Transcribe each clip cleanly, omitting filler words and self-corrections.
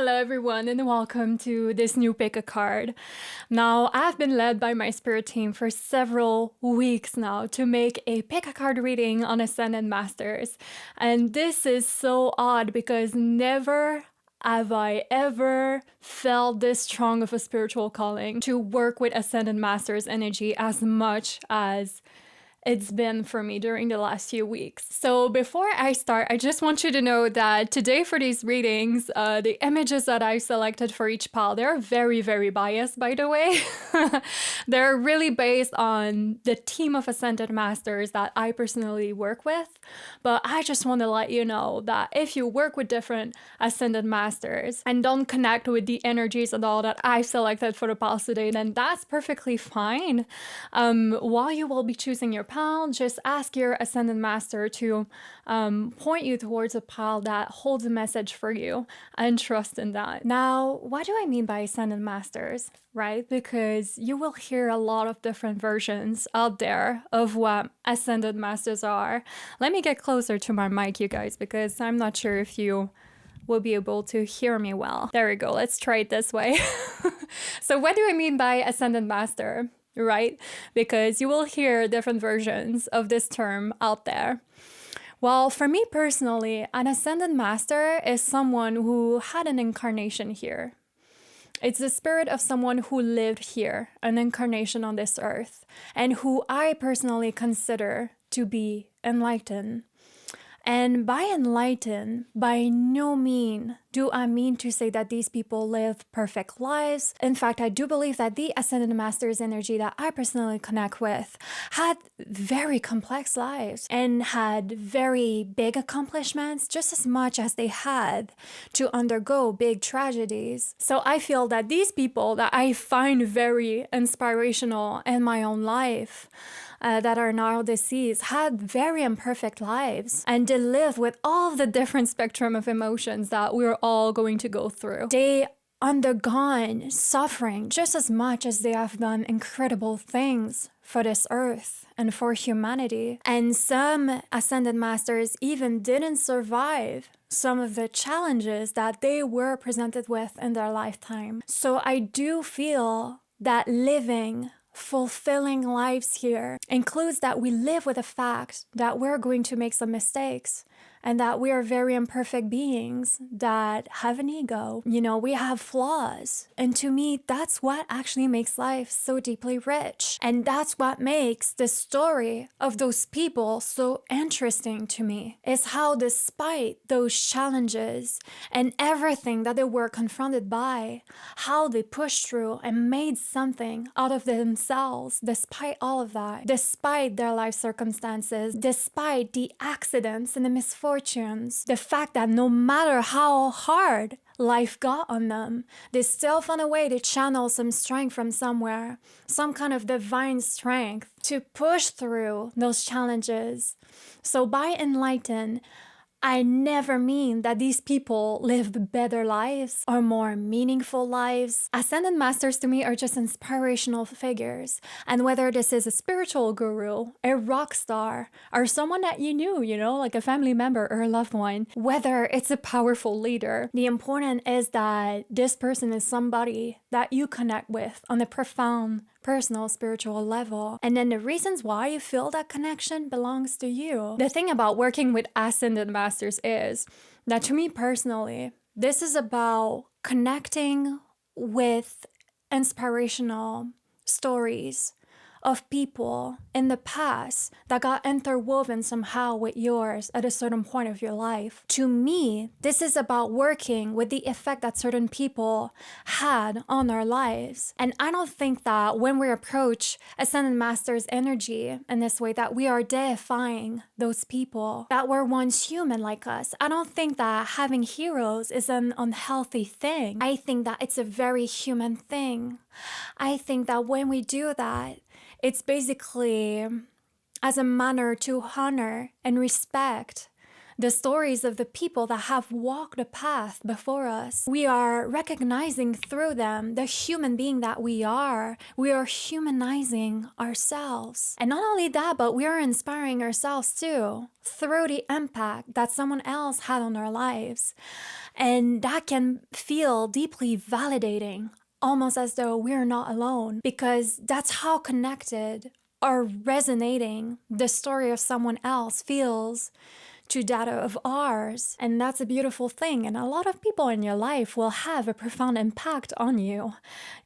Hello everyone and welcome to this new pick a card. Now, I've been led by my spirit team for several weeks now to make a pick a card reading on Ascended Masters. And this is so odd because never have I ever felt this strong of a spiritual calling to work with Ascended Masters energy as much as it's been for me during the last few weeks. So before I start, I just want you to know that today for these readings, the images that I selected for each pile, they're very, very biased, by the way. They're really based on the team of Ascended Masters that I personally work with. But I just want to let you know that if you work with different Ascended Masters and don't connect with the energies and all that I've selected for the piles today, then that's perfectly fine. While you will be choosing your pile, just ask your Ascended Master to point you towards a pile that holds a message for you and trust in that. Now, what do I mean by Ascended Masters, right? Because you will hear a lot of different versions out there of what Ascended Masters are. Let me get closer to my mic, you guys, because I'm not sure if you will be able to hear me well. There we go. Let's try it this way. So what do I mean by Ascended Master? Right? Because you will hear different versions of this term out there. Well, for me personally, an Ascended Master is someone who had an incarnation here. It's the spirit of someone who lived here, an incarnation on this earth, and who I personally consider to be enlightened. And by enlightened, by no mean do I mean to say that these people live perfect lives. In fact, I do believe that the Ascended Masters energy that I personally connect with had very complex lives and had very big accomplishments just as much as they had to undergo big tragedies. So I feel that these people that I find very inspirational in my own life, that are now deceased, had very imperfect lives and they live with all the different spectrum of emotions that we're all going to go through. They undergone suffering just as much as they have done incredible things for this earth and for humanity. And some Ascended Masters even didn't survive some of the challenges that they were presented with in their lifetime. So I do feel that living fulfilling lives here includes that we live with the fact that we're going to make some mistakes and that we are very imperfect beings that have an ego. You know, we have flaws. And to me, that's what actually makes life so deeply rich. And that's what makes the story of those people so interesting to me, is how despite those challenges and everything that they were confronted by, how they pushed through and made something out of themselves despite all of that, despite their life circumstances, despite the accidents and the misfortunes, the fact that no matter how hard life got on them, they still found a way to channel some strength from somewhere, some kind of divine strength to push through those challenges. So by enlighten, I never mean that these people lived better lives or more meaningful lives. Ascended Masters to me are just inspirational figures. And whether this is a spiritual guru, a rock star, or someone that you knew, like a family member or a loved one, whether it's a powerful leader, the important is that this person is somebody that you connect with on a profound personal spiritual level. And then the reasons why you feel that connection belongs to you. The thing about working with Ascended Masters is that to me personally, this is about connecting with inspirational stories of people in the past that got interwoven somehow with yours at a certain point of your life. To me, this is about working with the effect that certain people had on our lives. And I don't think that when we approach Ascended Masters energy in this way, that we are deifying those people that were once human like us. I don't think that having heroes is an unhealthy thing. I think that it's a very human thing. I think that when we do that, it's basically as a manner to honor and respect the stories of the people that have walked the path before us. We are recognizing through them the human being that we are. We are humanizing ourselves. And not only that, but we are inspiring ourselves too through the impact that someone else had on our lives. And that can feel deeply validating, almost as though we're not alone, because that's how connected or resonating the story of someone else feels to that of ours. And that's a beautiful thing. And a lot of people in your life will have a profound impact on you.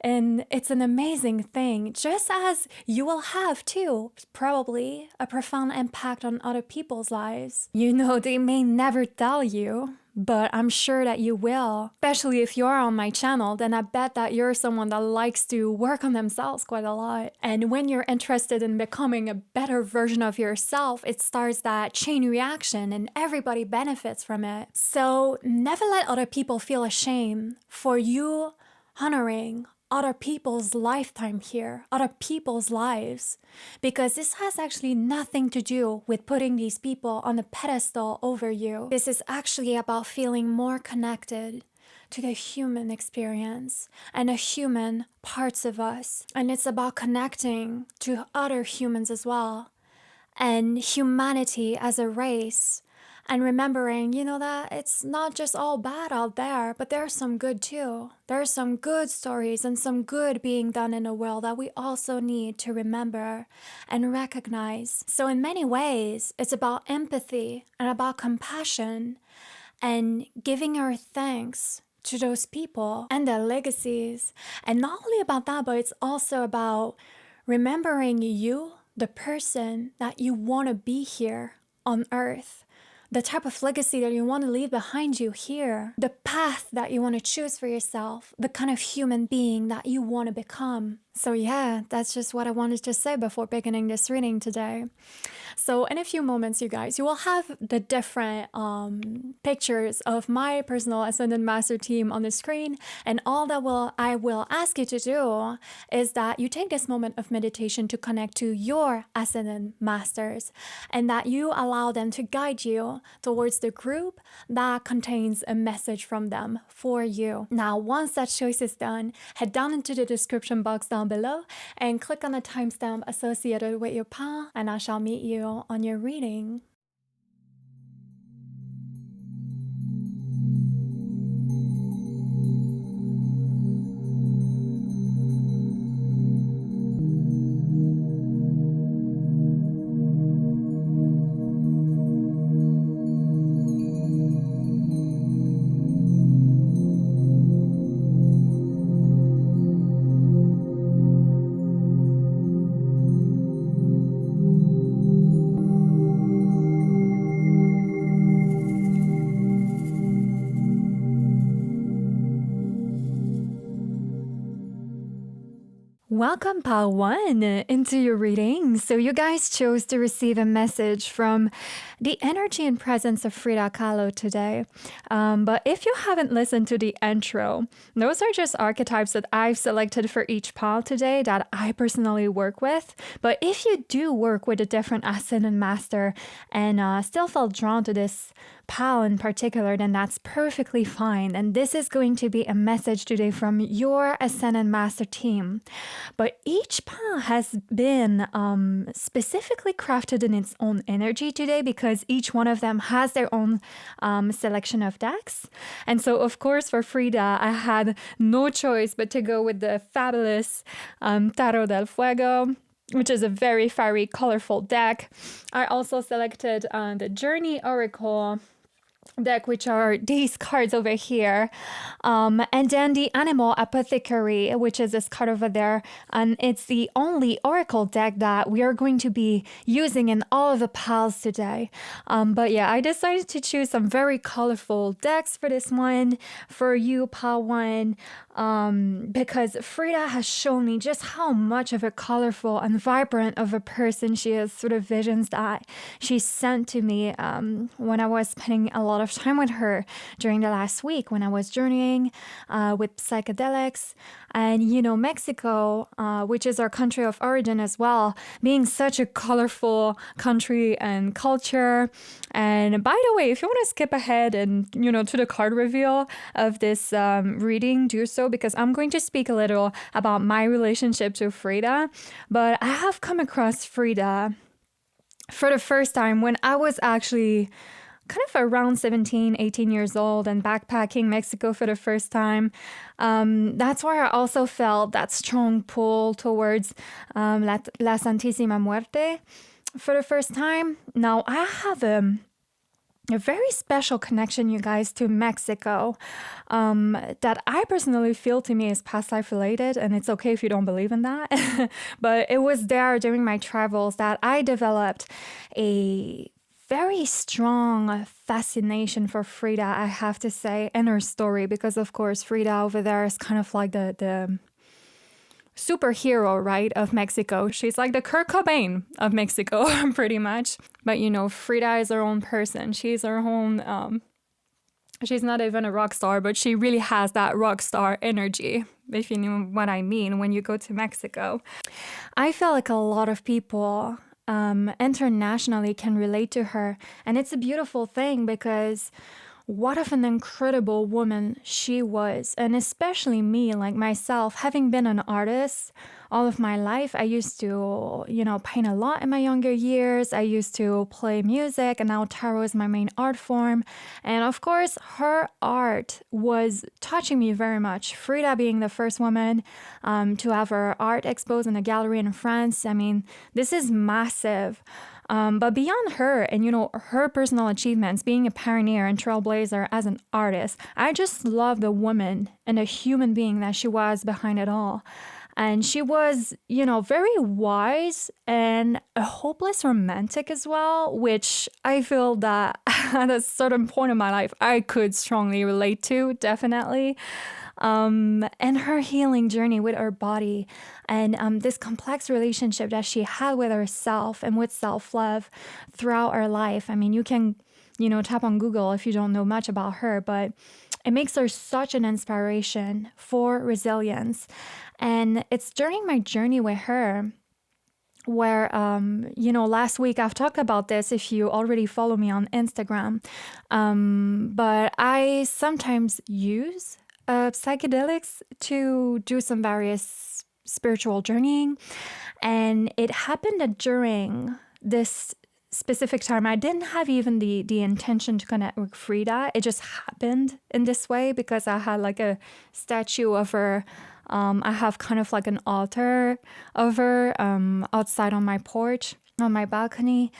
And it's an amazing thing, just as you will have too, probably a profound impact on other people's lives. You know, they may never tell you, but I'm sure that you will. Especially if you're on my channel, then I bet that you're someone that likes to work on themselves quite a lot. And when you're interested in becoming a better version of yourself, it starts that chain reaction and everybody benefits from it. So never let other people feel ashamed for you honoring other people's lifetime here, other people's lives, because this has actually nothing to do with putting these people on a pedestal over you. This is actually about feeling more connected to the human experience and the human parts of us. And it's about connecting to other humans as well, and humanity as a race. And remembering, that it's not just all bad out there, but there's some good too. There's some good stories and some good being done in the world that we also need to remember and recognize. So in many ways, it's about empathy and about compassion and giving our thanks to those people and their legacies. And not only about that, but it's also about remembering you, the person that you want to be here on earth. The type of legacy that you want to leave behind you here, the path that you want to choose for yourself, the kind of human being that you want to become. So yeah, that's just what I wanted to say before beginning this reading today. So in a few moments, you guys, you will have the different pictures of my personal Ascended Master team on the screen. And all that I will ask you to do is that you take this moment of meditation to connect to your Ascended Masters, and that you allow them to guide you towards the group that contains a message from them for you. Now, once that choice is done, head down into the description box down below and click on the timestamp associated with your PA, and I shall meet you on your reading. Welcome, Pile 1, into your reading. So you guys chose to receive a message from the energy and presence of Frida Kahlo today. But if you haven't listened to the intro, those are just archetypes that I've selected for each pile today that I personally work with. But if you do work with a different Ascended Master and still felt drawn to this pile in particular, then that's perfectly fine. And this is going to be a message today from your Ascended Master team. But each pile has been specifically crafted in its own energy today, because each one of them has their own selection of decks. And so, of course, for Frida, I had no choice but to go with the fabulous Tarot del Fuego, which is a very fiery, colorful deck. I also selected the Journey Oracle deck, which are these cards over here, and then the Animal Apothecary, which is this card over there, and it's the only oracle deck that we are going to be using in all of the piles today. But yeah, I decided to choose some very colorful decks for this one, for you, pile 1, because Frida has shown me just how much of a colorful and vibrant of a person she is, sort of visions that she sent to me when I was spending a lot lot of time with her during the last week when I was journeying with psychedelics. And, Mexico, which is our country of origin as well, being such a colorful country and culture. And by the way, if you want to skip ahead and, to the card reveal of this reading, do so, because I'm going to speak a little about my relationship to Frida. But I have come across Frida for the first time when I was actually kind of around 17, 18 years old and backpacking Mexico for the first time. That's where I also felt that strong pull towards La Santísima Muerte for the first time. Now, I have a very special connection, you guys, to Mexico that I personally feel to me is past life related, and it's okay if you don't believe in that. But it was there during my travels that I developed a very strong fascination for Frida, I have to say, and her story, because of course Frida over there is kind of like the superhero, right, of Mexico. She's like the Kurt Cobain of Mexico, pretty much. But Frida is her own person. She's her own, she's not even a rock star, but she really has that rock star energy, if you know what I mean, when you go to Mexico. I feel like a lot of people internationally can relate to her. And it's a beautiful thing because what of an incredible woman she was. And especially me, like myself, having been an artist all of my life. I used to, paint a lot in my younger years. I used to play music, and now tarot is my main art form. And of course, her art was touching me very much. Frida being the first woman to have her art exposed in a gallery in France. I mean, this is massive. But beyond her and, her personal achievements, being a pioneer and trailblazer as an artist, I just love the woman and the human being that she was behind it all. And she was, very wise and a hopeless romantic as well, which I feel that at a certain point in my life, I could strongly relate to, definitely. And her healing journey with her body and this complex relationship that she had with herself and with self-love throughout her life. I mean, you can, tap on Google if you don't know much about her, but it makes her such an inspiration for resilience. And it's during my journey with her where, last week I've talked about this if you already follow me on Instagram, but I sometimes use psychedelics to do some various spiritual journeying. And it happened that during this specific time, I didn't have even the intention to connect with Frida. It just happened in this way because I had like a statue of her. I have kind of like an altar of her outside on my porch, on my balcony.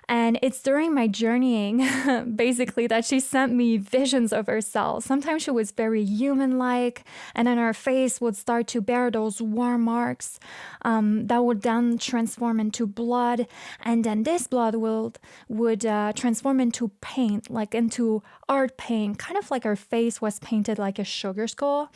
And it's during my journeying, basically, that she sent me visions of herself. Sometimes she was very human-like, and then her face would start to bear those warm marks that would then transform into blood. And then this blood would transform into paint, like into art paint, kind of like her face was painted like a sugar skull.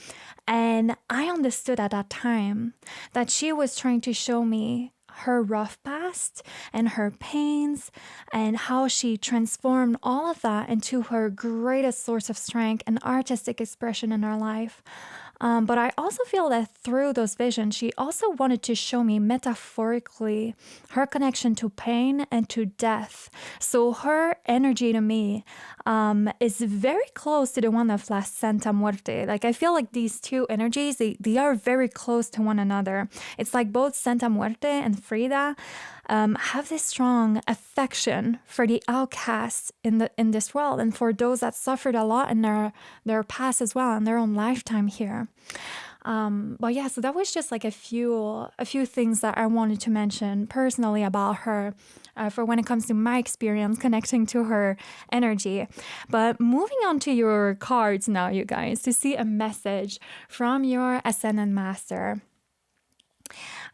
And I understood at that time that she was trying to show me her rough past and her pains and how she transformed all of that into her greatest source of strength and artistic expression in her life. But I also feel that through those visions, she also wanted to show me metaphorically her connection to pain and to death. So her energy to me is very close to the one of La Santa Muerte. Like I feel like these two energies, they are very close to one another. It's like both Santa Muerte and Frida have this strong affection for the outcasts in this world and for those that suffered a lot in their past as well, in their own lifetime here. But yeah, so that was just like a few things that I wanted to mention personally about her for when it comes to my experience connecting to her energy. But moving on to your cards now, you guys, to see a message from your Ascendant Master.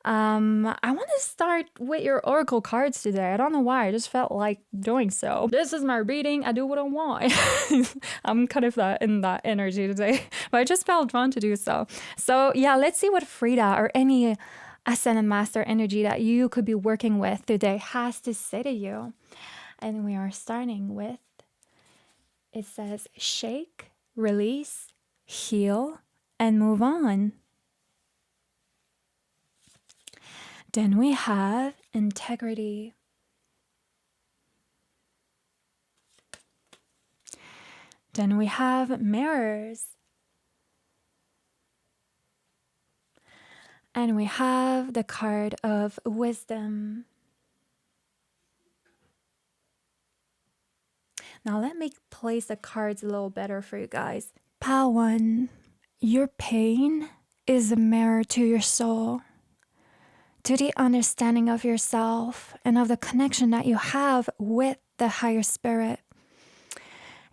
I want to start with your oracle cards today. I don't know why. I just felt like doing so. This is my reading. I do what I want. I'm kind of in that energy today, but I just felt drawn to do so. So yeah, let's see what Frida or any Ascendant Master energy that you could be working with today has to say to you. And we are starting with It says shake, release, heal, and move on. Then we have integrity. Then we have mirrors. And we have the card of wisdom. Now let me place the cards a little better for you guys. Pile 1, your pain is a mirror to your soul, to the understanding of yourself and of the connection that you have with the higher spirit.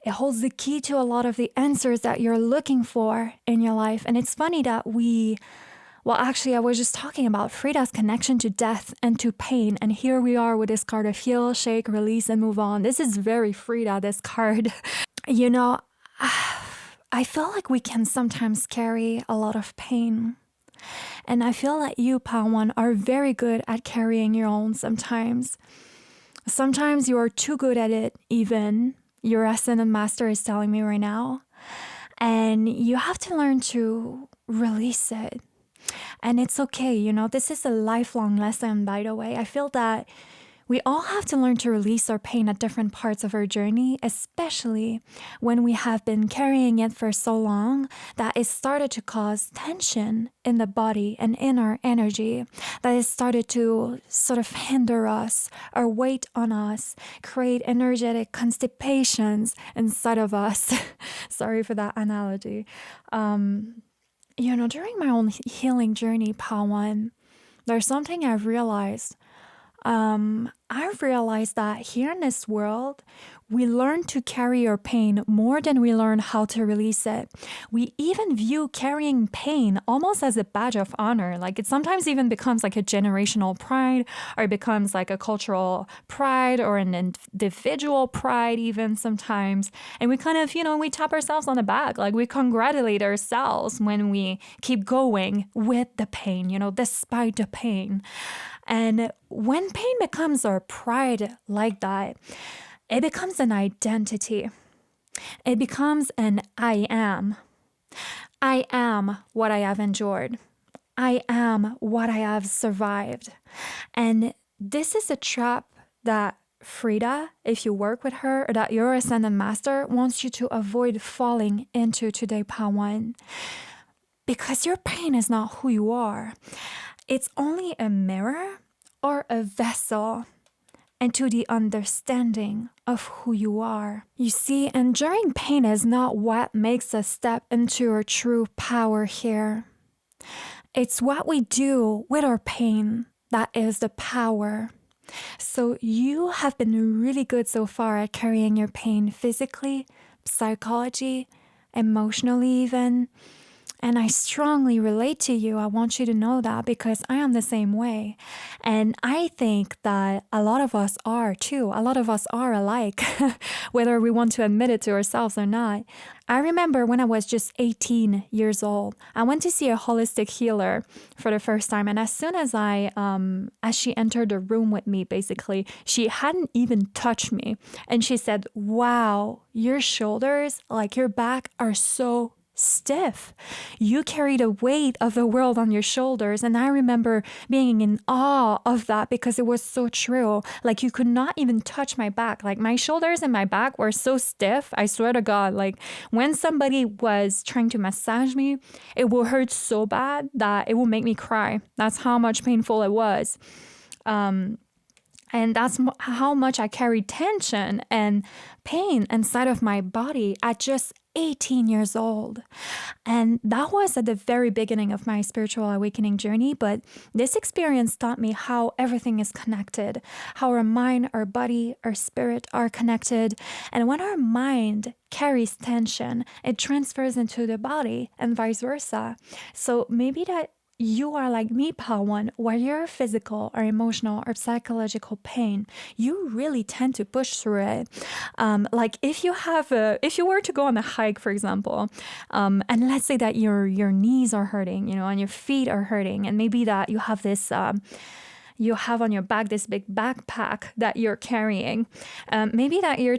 It holds the key to a lot of the answers that you're looking for in your life. And it's funny that I was just talking about Frida's connection to death and to pain. And here we are with this card of heal, shake, release, and move on. This is very Frida, this card. You know, I feel like we can sometimes carry a lot of pain. And I feel that you, Pawan, are very good at carrying your own sometimes. Sometimes you are too good at it, even. Your ascended master is telling me right now. And you have to learn to release it. And it's okay, you know, this is a lifelong lesson, by the way. I feel that we all have to learn to release our pain at different parts of our journey, especially when we have been carrying it for so long that it started to cause tension in the body and in our energy, that it started to sort of hinder us or weight on us, create energetic constipations inside of us. Sorry for that analogy. You know, during my own healing journey, Pawan, there's something I've realized. I've realized that here in this world, we learn to carry our pain more than we learn how to release it. We even view carrying pain almost as a badge of honor. Like it sometimes even becomes like a generational pride, or it becomes like a cultural pride or an individual pride even sometimes. And we kind of, you know, we tap ourselves on the back. Like we congratulate ourselves when we keep going with the pain, you know, despite the pain. And when pain becomes our pride like that, it becomes an identity. It becomes an I am. I am what I have endured. I am what I have survived. And this is a trap that Frida, if you work with her, or that your ascended master wants you to avoid falling into today, Pawan. Because your pain is not who you are. It's only a mirror or a vessel into the understanding of who you are. You see, enduring pain is not what makes us step into our true power here. It's what we do with our pain that is the power. So you have been really good so far at carrying your pain physically, psychology, emotionally even. And I strongly relate to you. I want you to know that because I am the same way. And I think that a lot of us are too. A lot of us are alike, whether we want to admit it to ourselves or not. I remember when I was just 18 years old, I went to see a holistic healer for the first time. And as soon as as she entered the room with me, basically, she hadn't even touched me. And she said, "Wow, your shoulders, like your back are so stiff. You carry the weight of the world on your shoulders." And I remember being in awe of that because it was so true. Like you could not even touch my back. Like my shoulders and my back were so stiff. I swear to God, like when somebody was trying to massage me, it will hurt so bad that it will make me cry. That's how much painful it was. And that's how much I carried tension and pain inside of my body at just 18 years old. And that was at the very beginning of my spiritual awakening journey. But this experience taught me how everything is connected, how our mind, our body, our spirit are connected. And when our mind carries tension, it transfers into the body and vice versa. So maybe that you are like me, Pawan, where your physical or emotional or psychological pain, you really tend to push through it. Like if you were to go on a hike, for example, and let's say that your knees are hurting, you know, and your feet are hurting, and maybe that you have this, you have on your back this big backpack that you're carrying. Maybe that you're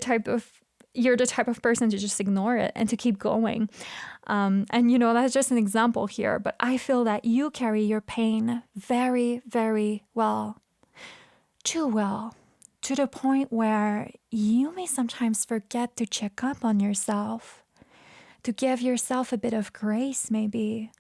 you're the type of person to just ignore it and to keep going. And, that's just an example here. But I feel that you carry your pain very, very well, too well, to the point where you may sometimes forget to check up on yourself, to give yourself a bit of grace maybe,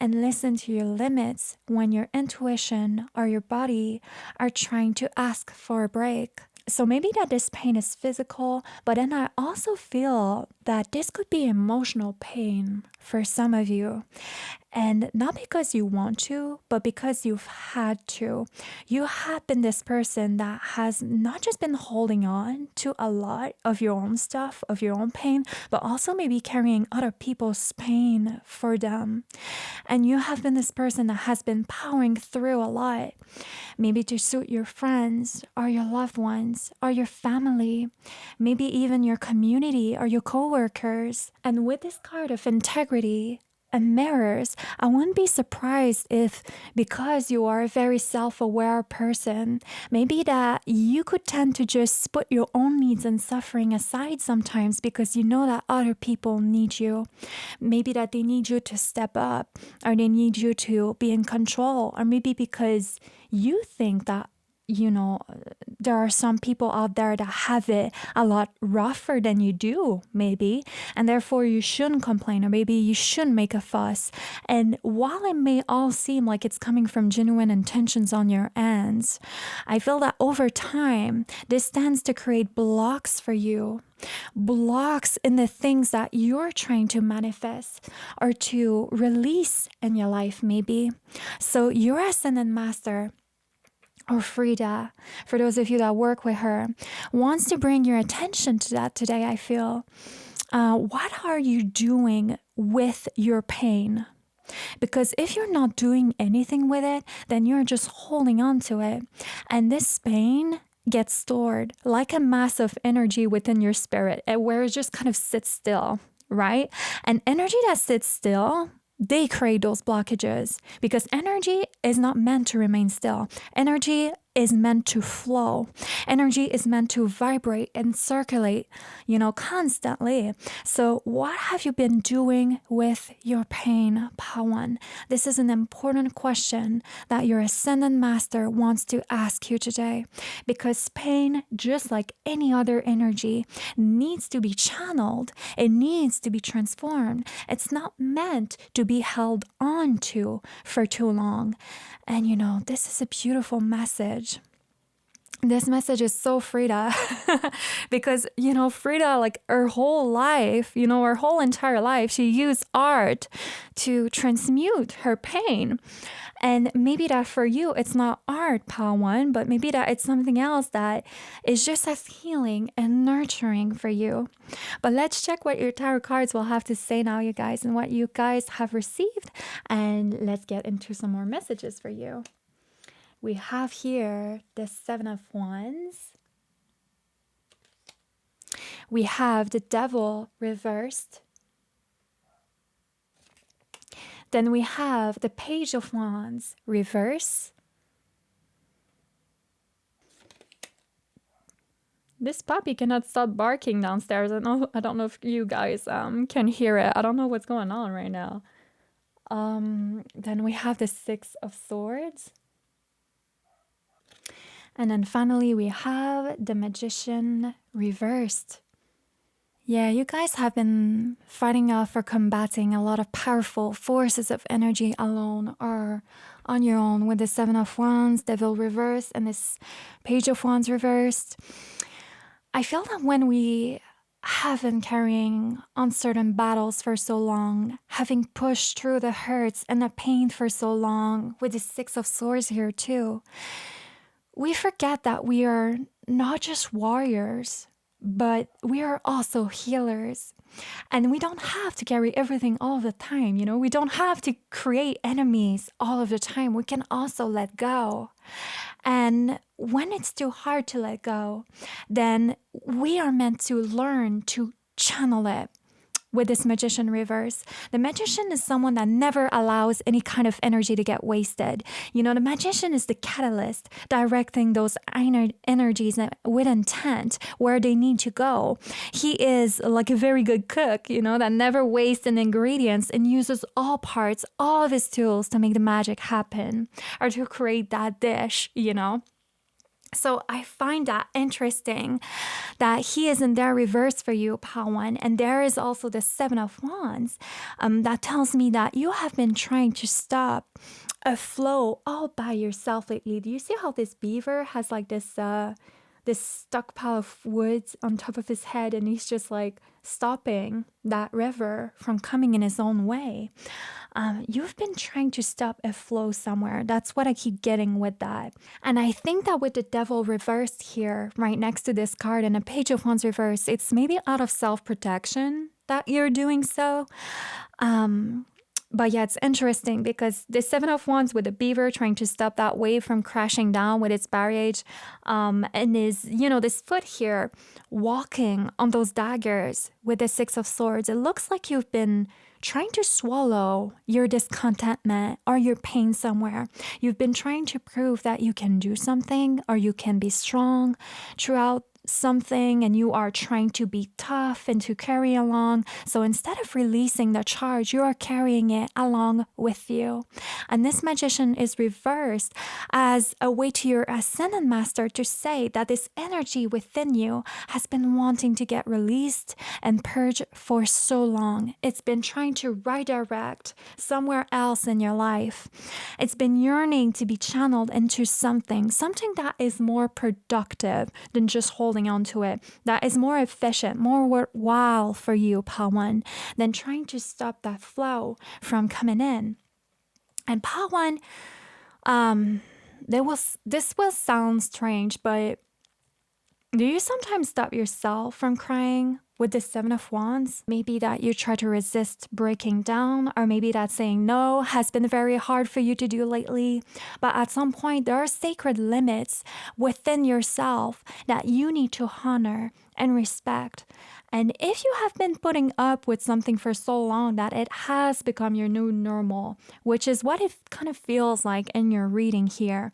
and listen to your limits when your intuition or your body are trying to ask for a break. So maybe that this pain is physical, but then I also feel that this could be emotional pain for some of you. And not because you want to, but because you've had to. You have been this person that has not just been holding on to a lot of your own stuff, of your own pain, but also maybe carrying other people's pain for them. And you have been this person that has been powering through a lot, maybe to suit your friends or your loved ones or your family, maybe even your community or your coworkers. And with this card of integrity and mirrors, I wouldn't be surprised if, because you are a very self-aware person, maybe that you could tend to just put your own needs and suffering aside sometimes because you know that other people need you. Maybe that they need you to step up, or they need you to be in control, or maybe because you think that there are some people out there that have it a lot rougher than you do, maybe, and therefore you shouldn't complain, or maybe you shouldn't make a fuss. And while it may all seem like it's coming from genuine intentions on your ends, I feel that over time, this tends to create blocks for you. Blocks in the things that you're trying to manifest or to release in your life, maybe. So your Ascended Master, or Frida, for those of you that work with her, wants to bring your attention to that today, I feel. What are you doing with your pain? Because if you're not doing anything with it, then you're just holding on to it. And this pain gets stored like a mass of energy within your spirit, where it just kind of sits still, right? And energy that sits still, they create those blockages, because energy is not meant to remain still. Energy is meant to flow. Energy is meant to vibrate and circulate, constantly. So what have you been doing with your pain, Pawan? This is an important question that your Ascended Master wants to ask you today, because pain, just like any other energy, needs to be channeled. It needs to be transformed. It's not meant to be held on to for too long. And this is a beautiful message. This message is so Frida, because, Frida, like her whole life, her whole entire life, she used art to transmute her pain. And maybe that for you, it's not art, Pawan, but maybe that it's something else that is just as healing and nurturing for you. But let's check what your tarot cards will have to say now, you guys, and what you guys have received. And let's get into some more messages for you. We have here the Seven of Wands. We have the Devil reversed. Then we have the Page of Wands reverse. This puppy cannot stop barking downstairs. I don't know if you guys can hear it. I don't know what's going on right now. Then we have the Six of Swords. And then finally, we have the Magician reversed. Yeah, you guys have been fighting off or combating a lot of powerful forces of energy alone or on your own with the Seven of Wands, Devil reversed, and this Page of Wands reversed. I feel that when we have been carrying uncertain battles for so long, having pushed through the hurts and the pain for so long, with the Six of Swords here too, we forget that we are not just warriors, but we are also healers. And we don't have to carry everything all the time, we don't have to create enemies all of the time. We can also let go. And when it's too hard to let go, then we are meant to learn to channel it, with this magician reverse. The magician is someone that never allows any kind of energy to get wasted. You know, the magician is the catalyst directing those energies with intent where they need to go. He is like a very good cook, you know, that never wastes an ingredients and uses all parts, all of his tools to make the magic happen or to create that dish, you know. So I find that interesting that he is in there reverse for you, Pawan. And there is also the Seven of Wands that tells me that you have been trying to stop a flow all by yourself lately. Do you see how this beaver has like this stockpile of woods on top of his head, and he's just like stopping that river from coming in his own way? You've been trying to stop a flow somewhere. That's what I keep getting with that. And I think that with the devil reversed here, right next to this card and a page of wands reversed, it's maybe out of self-protection that you're doing so. But yeah, it's interesting because the Seven of Wands with the beaver trying to stop that wave from crashing down with its barrage, and is, you know, this foot here walking on those daggers with the Six of Swords. It looks like you've been trying to swallow your discontentment or your pain somewhere. You've been trying to prove that you can do something or you can be strong throughout something, and you are trying to be tough and to carry along. So instead of releasing the charge, you are carrying it along with you. And this magician is reversed as a way to your ascendant master to say that this energy within you has been wanting to get released and purged for so long. It's been trying to redirect somewhere else in your life. It's been yearning to be channeled into something that is more productive than just holding on to it, that is more efficient, more worthwhile for you, Pawan, than trying to stop that flow from coming in. And Pawan, this will sound strange, but do you sometimes stop yourself from crying with the Seven of Wands? Maybe that you try to resist breaking down, or maybe that saying no has been very hard for you to do lately. But at some point, there are sacred limits within yourself that you need to honor and respect. And if you have been putting up with something for so long that it has become your new normal, which is what it kind of feels like in your reading here,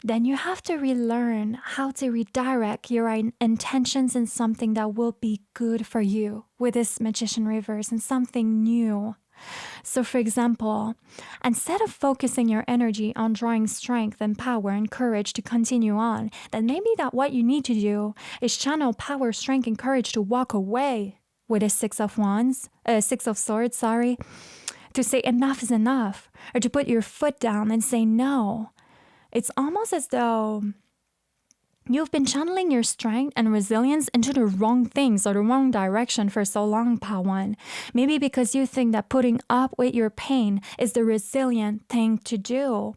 then you have to relearn how to redirect your intentions in something that will be good for you with this magician reverse and something new. So for example, instead of focusing your energy on drawing strength and power and courage to continue on, then maybe that what you need to do is channel power, strength, and courage to walk away with a Six of Swords, to say enough is enough, or to put your foot down and say no. It's almost as though you've been channeling your strength and resilience into the wrong things or the wrong direction for so long, Pawan. Maybe because you think that putting up with your pain is the resilient thing to do.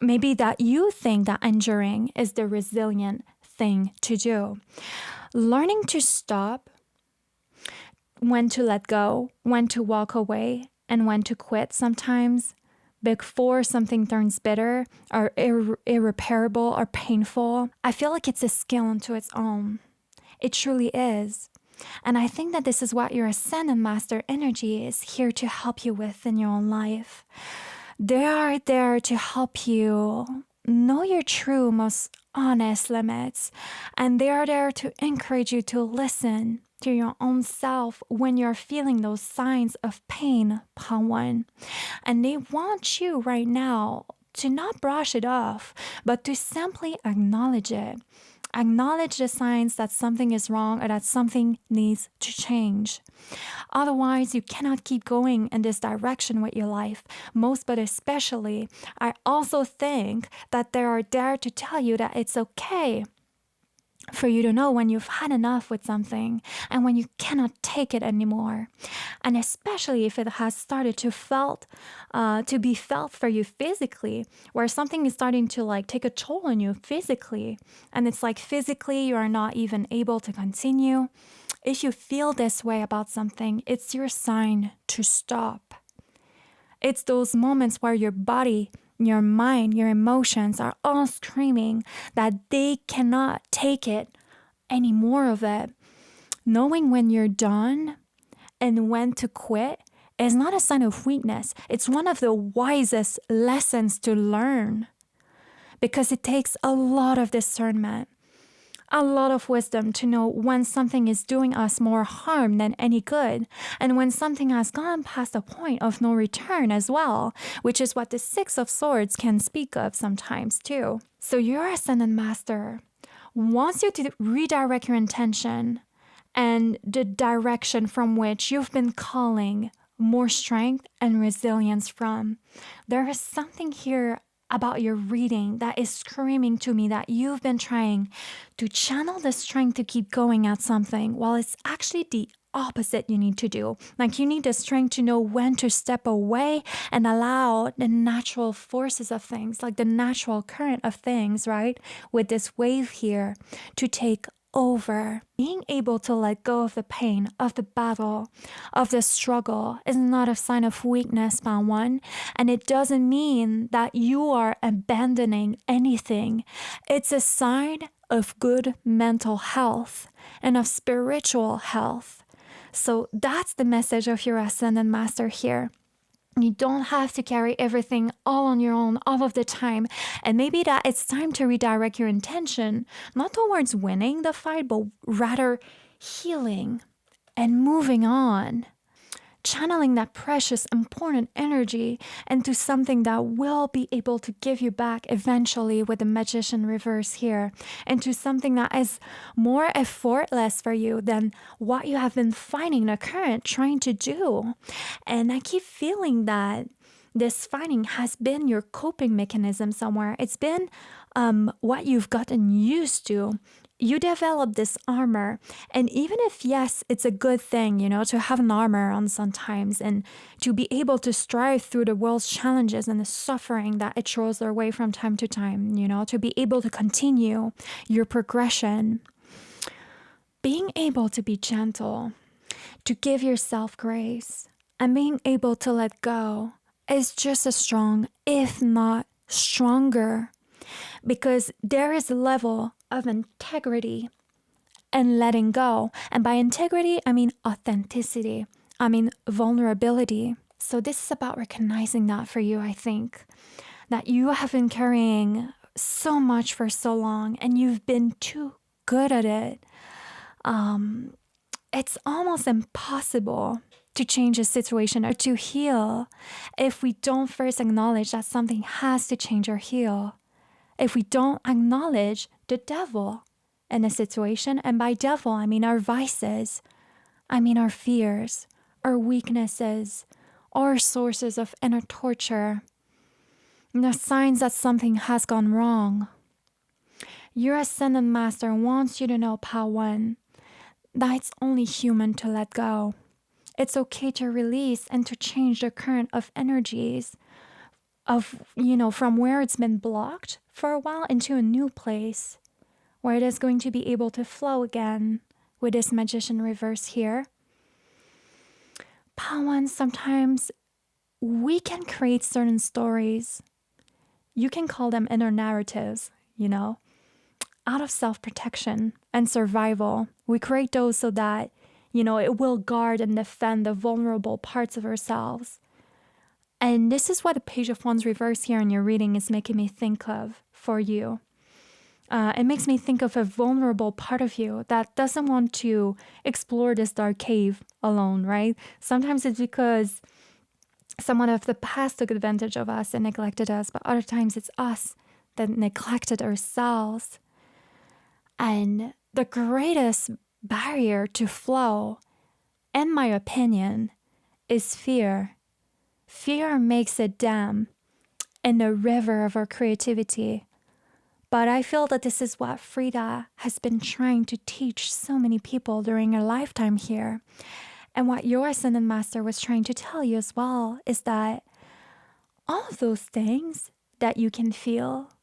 Maybe that you think that enduring is the resilient thing to do. Learning to stop, when to let go, when to walk away, and when to quit sometimes, before something turns bitter or irreparable or painful, I feel like it's a skill unto its own. It truly is. And I think that this is what your ascendant master energy is here to help you with in your own life. They are there to help you know your true, most honest limits. And they are there to encourage you to listen to your own self when you're feeling those signs of pain, Pawan. And they want you right now to not brush it off, but to simply acknowledge it. Acknowledge the signs that something is wrong or that something needs to change. Otherwise, you cannot keep going in this direction with your life. Most, but especially, I also think that they are there to tell you that it's okay for you to know when you've had enough with something and when you cannot take it anymore. And especially if it has started to be felt for you physically, where something is starting to like take a toll on you physically, and it's like physically you are not even able to continue. If you feel this way about something, it's your sign to stop. It's those moments where your body, your mind, your emotions are all screaming that they cannot take it any more of it. Knowing when you're done and when to quit is not a sign of weakness. It's one of the wisest lessons to learn because it takes a lot of discernment, a lot of wisdom to know when something is doing us more harm than any good, and when something has gone past a point of no return as well, which is what the Six of Swords can speak of sometimes too. So your Ascended Master wants you to redirect your intention and the direction from which you've been calling more strength and resilience from. There is something here about your reading that is screaming to me that you've been trying to channel the strength to keep going at something while it's actually the opposite you need to do. Like you need the strength to know when to step away and allow the natural forces of things, like the natural current of things, right? With this wave here to take over. Being able to let go of the pain, of the battle, of the struggle is not a sign of weakness, Pan One. And it doesn't mean that you are abandoning anything. It's a sign of good mental health and of spiritual health. So that's the message of your Ascended Master here. You don't have to carry everything all on your own all of the time. And maybe that it's time to redirect your intention, not towards winning the fight, but rather healing and moving on. Channeling that precious, important energy into something that will be able to give you back eventually with the Magician reverse here, into something that is more effortless for you than what you have been finding the current trying to do. And I keep feeling that this finding has been your coping mechanism somewhere. It's been what you've gotten used to. You develop this armor. And even if, yes, it's a good thing, to have an armor on sometimes and to be able to strive through the world's challenges and the suffering that it throws their way from time to time, to be able to continue your progression. Being able to be gentle, to give yourself grace, and being able to let go is just as strong, if not stronger, because there is a level of integrity and letting go. And by integrity, I mean authenticity. I mean vulnerability. So this is about recognizing that for you, I think. That you have been carrying so much for so long and you've been too good at it. It's almost impossible to change a situation or to heal if we don't first acknowledge that something has to change or heal. If we don't acknowledge the devil in a situation, and by devil, I mean our vices, I mean our fears, our weaknesses, our sources of inner torture, the signs that something has gone wrong. Your Ascended Master wants you to know, Pawan, that it's only human to let go. It's okay to release and to change the current of energies of, from where it's been blocked for a while into a new place where it is going to be able to flow again with this Magician reverse here. Pawan, sometimes we can create certain stories. You can call them inner narratives, out of self-protection and survival. We create those so that, it will guard and defend the vulnerable parts of ourselves. And this is what the Page of Wands reverse here in your reading is making me think of for you. It makes me think of a vulnerable part of you that doesn't want to explore this dark cave alone, right? Sometimes it's because someone of the past took advantage of us and neglected us, but other times it's us that neglected ourselves. And the greatest barrier to flow, in my opinion, is fear. Fear makes a dam in the river of our creativity. But I feel that this is what Frida has been trying to teach so many people during her lifetime here. And what your Ascended Master was trying to tell you as well is that all of those things that you can feel,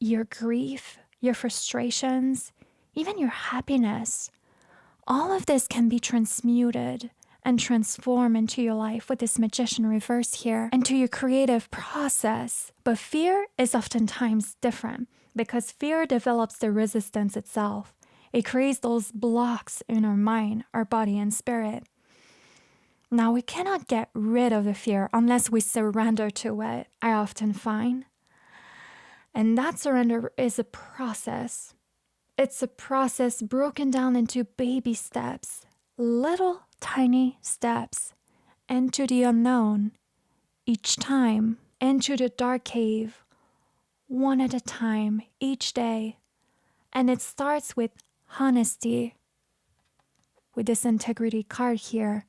your grief, your frustrations, even your happiness, all of this can be transmuted and transform into your life with this Magician reverse here, into your creative process. But fear is oftentimes different because fear develops the resistance itself. It creates those blocks in our mind, our body, and spirit. Now, we cannot get rid of the fear unless we surrender to it, I often find. And that surrender is a process. It's a process broken down into baby steps, little tiny steps, into the unknown, each time, into the dark cave, one at a time, each day. And it starts with honesty, with this integrity card here,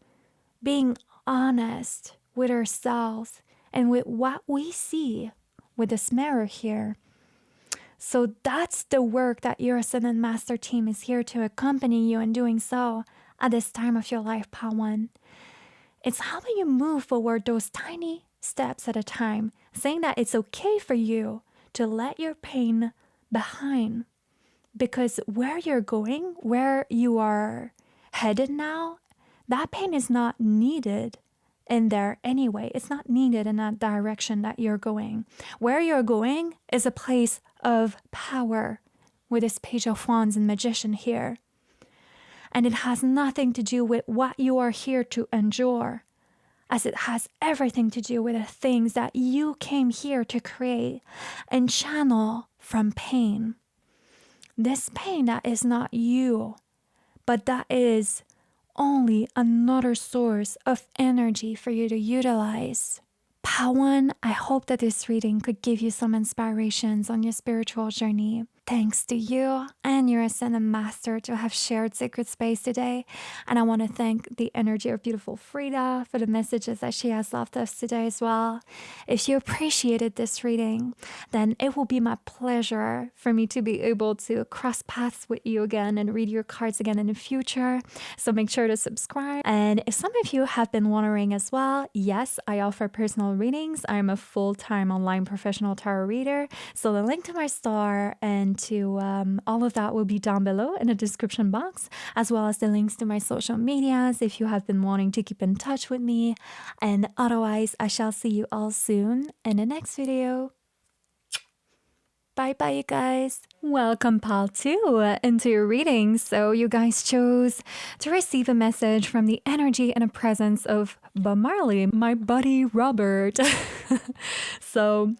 being honest with ourselves and with what we see with this mirror here. So that's the work that your Ascended Master team is here to accompany you in doing so at this time of your life, Pawan. It's how do you move forward those tiny steps at a time, saying that it's okay for you to let your pain behind. Because where you're going, where you are headed now, that pain is not needed in there anyway. It's not needed in that direction that you're going. Where you're going is a place of power with this Page of Wands and Magician here. And it has nothing to do with what you are here to endure, as it has everything to do with the things that you came here to create and channel from pain. This pain that is not you, but that is only another source of energy for you to utilize. Pawan, I hope that this reading could give you some inspirations on your spiritual journey. Thanks to you and your Ascended Master to have shared sacred space today. And I want to thank the energy of beautiful Frida for the messages that she has left us today as well. If you appreciated this reading, then it will be my pleasure for me to be able to cross paths with you again and read your cards again in the future. So make sure to subscribe. And if some of you have been wondering as well, yes, I offer personal readings. I'm a full-time online professional tarot reader. So the link to my store and to all of that will be down below in the description box, as well as the links to my social medias if you have been wanting to keep in touch with me. And otherwise, I shall see you all soon in the next video. Bye-bye, you guys. Welcome, Pal 2, into your reading. So you guys chose to receive a message from the energy and a presence of Bob Marley, my buddy Robert.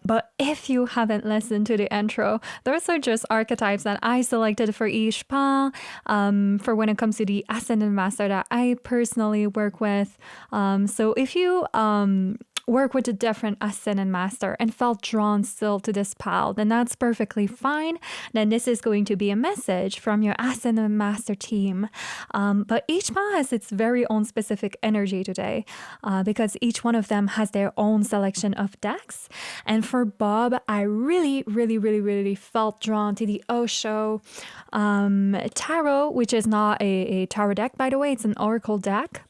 But if you haven't listened to the intro, those are just archetypes that I selected for each pal, for when it comes to the Ascended Master that I personally work with. So if you work with a different Ascended Master and felt drawn still to this pal, then that's perfectly fine. Then this is going to be a message from your Ascended Master team. But each pal has its very own specific energy today, because each one of them has their own selection of decks. And for Bob, I really felt drawn to the Osho Tarot, which is not a tarot deck, by the way. It's an oracle deck.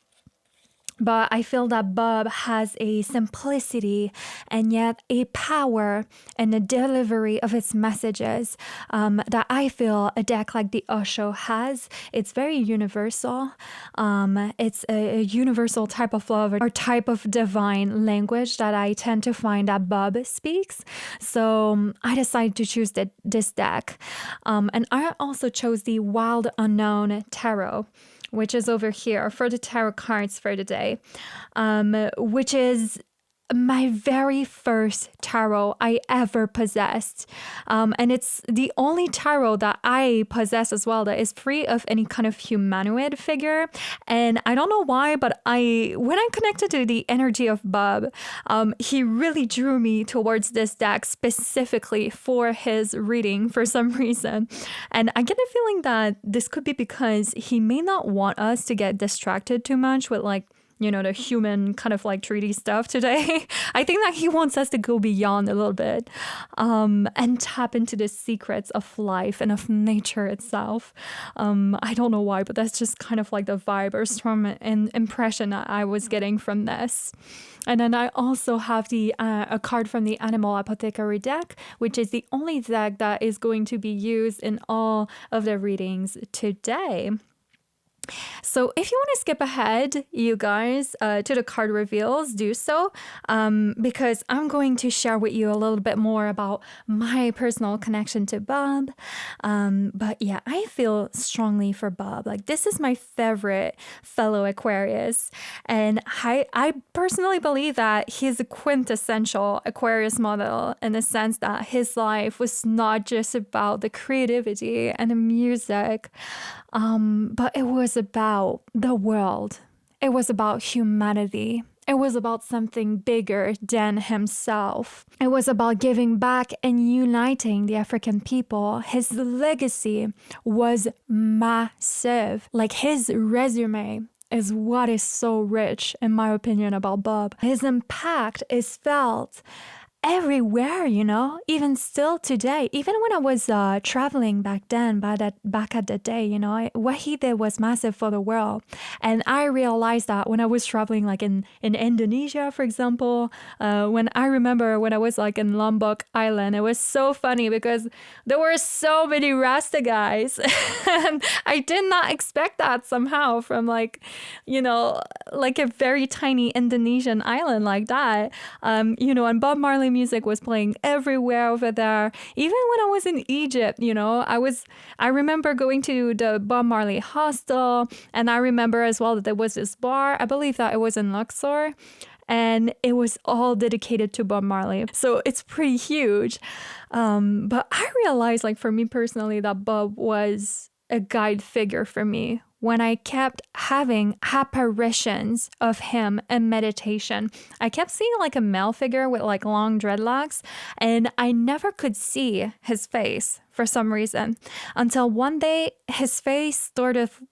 But I feel that Bob has a simplicity and yet a power in the delivery of its messages that I feel a deck like the Osho has. It's very universal. It's a universal type of love or type of divine language that I tend to find that Bob speaks. So I decided to choose this deck. And I also chose the Wild Unknown Tarot, which is over here for the tarot cards for the day, which is my very first tarot I ever possessed. And it's the only tarot that I possess as well that is free of any kind of humanoid figure. And I don't know why, but when I connected to the energy of Bob, he really drew me towards this deck specifically for his reading for some reason. And I get a feeling that this could be because he may not want us to get distracted too much with the human kind of 3D stuff today. I think that he wants us to go beyond a little bit and tap into the secrets of life and of nature itself. I don't know why, but that's just kind of the vibe or strong impression that I was getting from this. And then I also have a card from the Animal Apothecary deck, which is the only deck that is going to be used in all of the readings today. So if you want to skip ahead, you guys, to the card reveals, do so, because I'm going to share with you a little bit more about my personal connection to Bob. But yeah, I feel strongly for Bob. Like, this is my favorite fellow Aquarius. And I personally believe that he's a quintessential Aquarius model in the sense that his life was not just about the creativity and the music, but it was about the world. It was about humanity. It was about something bigger than himself. It was about giving back and uniting the African people. His legacy was massive. Like, his resume is what is so rich, in my opinion, about Bob. His impact is felt everywhere, even still today. Even when I was traveling back then, back at the day, what he did was massive for the world. And I realized that when I was traveling, like in Indonesia, for example, when I remember when I was like in Lombok Island, it was so funny because there were so many Rasta guys. And I did not expect that somehow from like a very tiny Indonesian island like that. And Bob Marley music was playing everywhere over there. Even when I was in Egypt, I remember going to the Bob Marley hostel, and I remember as well that there was this bar. I believe that it was in Luxor, and it was all dedicated to Bob Marley. So it's pretty huge. But I realized, like, for me personally, that Bob was a guide figure for me when I kept having apparitions of him in meditation. I kept seeing like a male figure with like long dreadlocks, and I never could see his face for some reason until one day his face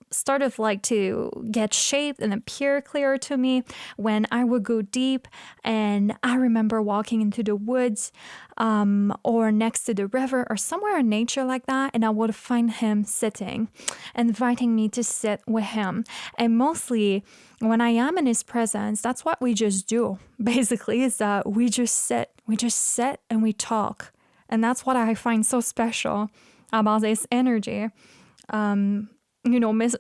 started like to get shaped and appear clearer to me when I would go deep. And I remember walking into the woods or next to the river or somewhere in nature like that, and I would find him sitting, inviting me to sit with him. And mostly when I am in his presence, that's what we just do. Basically, is that we just sit and we talk. And that's what I find so special about this energy.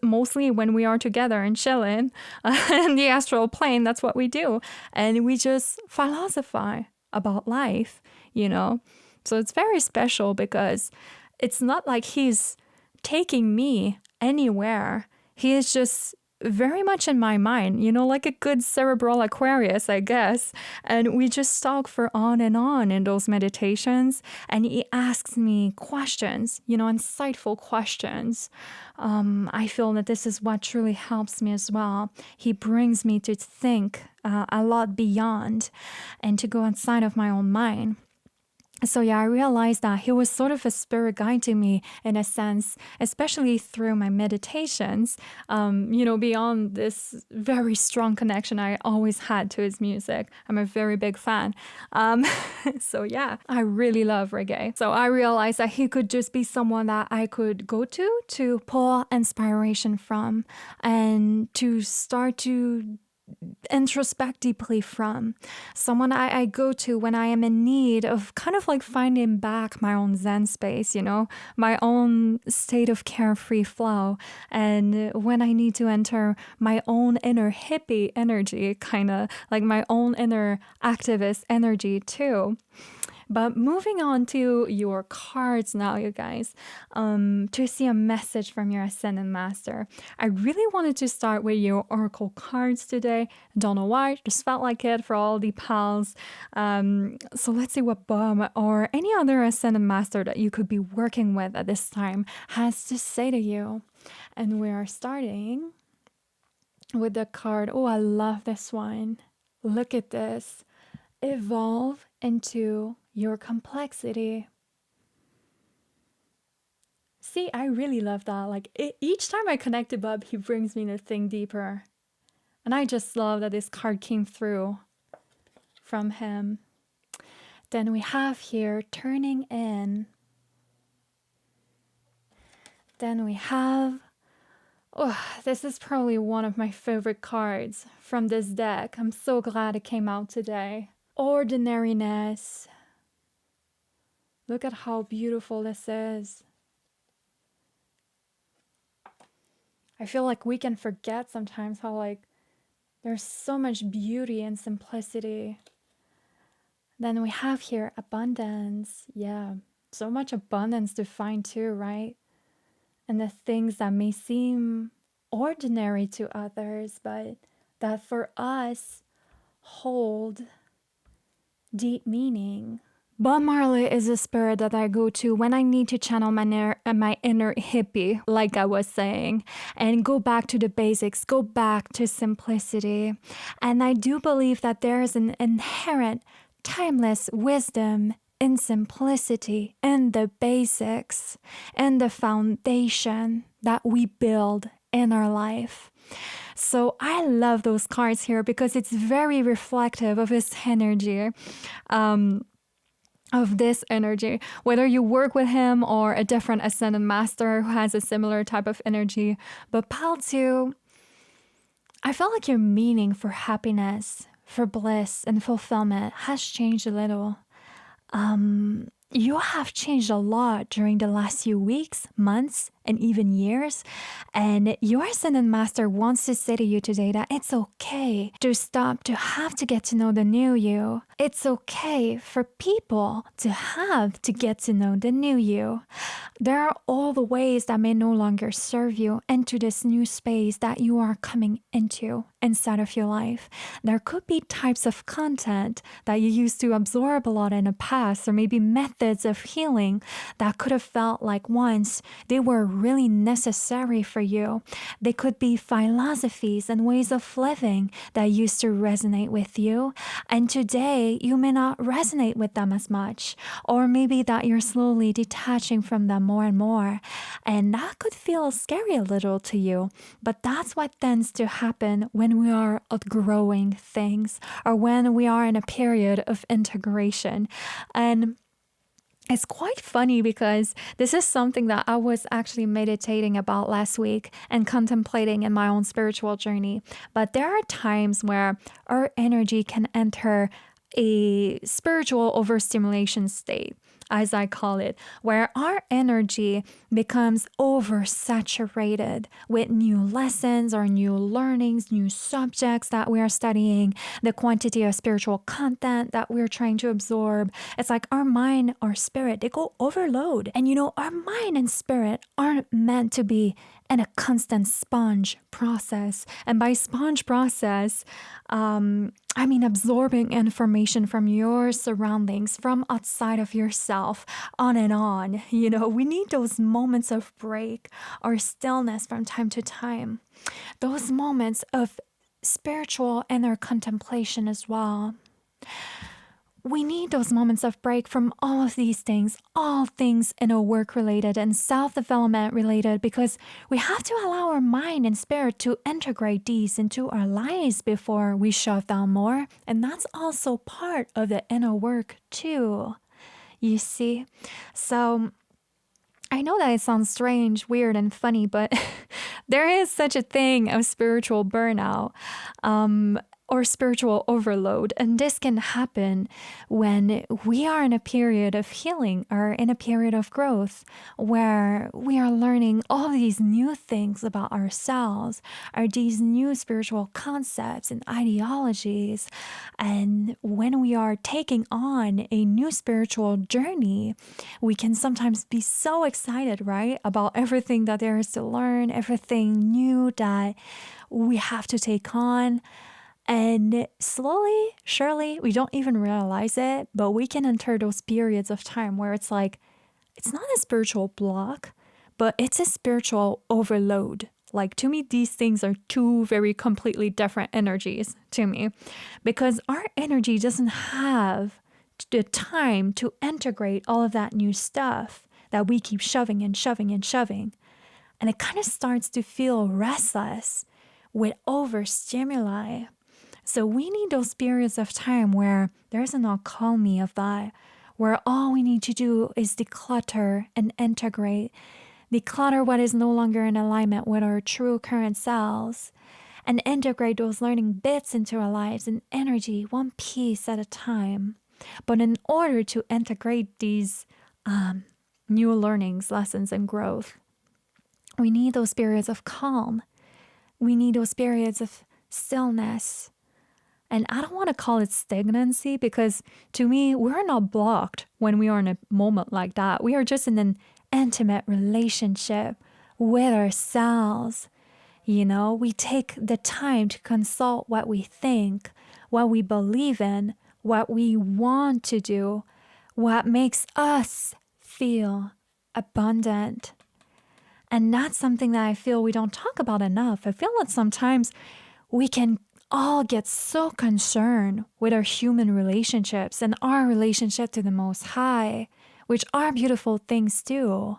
Mostly when we are together and chilling in the astral plane, that's what we do. And we just philosophize about life, So it's very special because it's not like he's taking me anywhere. He is just very much in my mind, like a good cerebral Aquarius, I guess. And we just talk for on and on in those meditations. And he asks me questions, insightful questions. I feel that this is what truly helps me as well. He brings me to think a lot beyond and to go outside of my own mind. So yeah, I realized that he was sort of a spirit guide to me in a sense, especially through my meditations, beyond this very strong connection I always had to his music. I'm a very big fan. So yeah, I really love reggae. So I realized that he could just be someone that I could go to pull inspiration from and to start to introspect deeply from, someone I go to when I am in need of kind of like finding back my own Zen space, my own state of carefree flow. And when I need to enter my own inner hippie energy, kind of like my own inner activist energy too. But moving on to your cards now, you guys, to see a message from your Ascendant Master. I really wanted to start with your Oracle cards today. Don't know why, just felt like it for all the pals. So let's see what Bob or any other Ascendant Master that you could be working with at this time has to say to you. And we are starting with the card. Oh, I love this one. Look at this. Evolve into your complexity. See, I really love that. Like each time I connect to Bob, he brings me to think deeper. And I just love that this card came through from him. Then we have here turning in. Then we have, this is probably one of my favorite cards from this deck. I'm so glad it came out today. Ordinariness. Look at how beautiful this is. I feel like we can forget sometimes how like there's so much beauty and simplicity. Then we have here abundance. Yeah, so much abundance to find too, right? And the things that may seem ordinary to others, but that for us hold deep meaning. Bob Marley is a spirit that I go to when I need to channel my inner hippie, like I was saying, and go back to the basics, go back to simplicity. And I do believe that there is an inherent, timeless wisdom in simplicity, in the basics, in the foundation that we build in our life. So I love those cards here because it's very reflective of his energy. Of this energy, whether you work with him or a different ascended master who has a similar type of energy. But Pal 2, I feel like your meaning for happiness, for bliss and fulfillment has changed a little. You have changed a lot during the last few weeks, months, and even years. And your ascended master wants to say to you today that it's okay to stop to have to get to know the new you. It's okay for people to have to get to know the new you. There are all the ways that may no longer serve you into this new space that you are coming into inside of your life. There could be types of content that you used to absorb a lot in the past, or maybe methods of healing that could have felt like once they were really necessary for you. They could be philosophies and ways of living that used to resonate with you, and today you may not resonate with them as much, or maybe that you're slowly detaching from them more and more, and that could feel scary a little to you. But that's what tends to happen when we are outgrowing things, or when we are in a period of integration. And it's quite funny because this is something that I was actually meditating about last week and contemplating in my own spiritual journey. But there are times where our energy can enter a spiritual overstimulation state, as I call it, where our energy becomes oversaturated with new lessons or new learnings, new subjects that we are studying, the quantity of spiritual content that we're trying to absorb. It's like our mind, our spirit, they go overload. And our mind and spirit aren't meant to be in a constant sponge process. And by sponge process, I mean absorbing information from your surroundings, from outside of yourself, on and on. We need those moments of break or stillness from time to time. Those moments of spiritual inner contemplation as well. We need those moments of break from all of these things, all things work related and self-development related, because we have to allow our mind and spirit to integrate these into our lives before we shove down more. And that's also part of the inner work too, you see. So I know that it sounds strange, weird, and funny, but there is such a thing as spiritual burnout. Or spiritual overload. And this can happen when we are in a period of healing or in a period of growth where we are learning all these new things about ourselves, or these new spiritual concepts and ideologies. And when we are taking on a new spiritual journey, we can sometimes be so excited, right, about everything that there is to learn, everything new that we have to take on. And slowly, surely, we don't even realize it, but we can enter those periods of time where it's like, it's not a spiritual block, but it's a spiritual overload. Like, to me, these things are two very completely different energies to me, because our energy doesn't have the time to integrate all of that new stuff that we keep shoving and shoving and shoving. And it kind of starts to feel restless with overstimuli. So we need those periods of time where there's an alchemy of that, where all we need to do is declutter and integrate, declutter what is no longer in alignment with our true current selves, and integrate those learning bits into our lives and energy, one piece at a time. But in order to integrate these new learnings, lessons, and growth, we need those periods of calm We need those periods of stillness. And I don't want to call it stagnancy because to me, we're not blocked when we are in a moment like that. We are just in an intimate relationship with ourselves. We take the time to consult what we think, what we believe in, what we want to do, what makes us feel abundant. And that's something that I feel we don't talk about enough. I feel that sometimes we can all get so concerned with our human relationships and our relationship to the Most High, which are beautiful things too.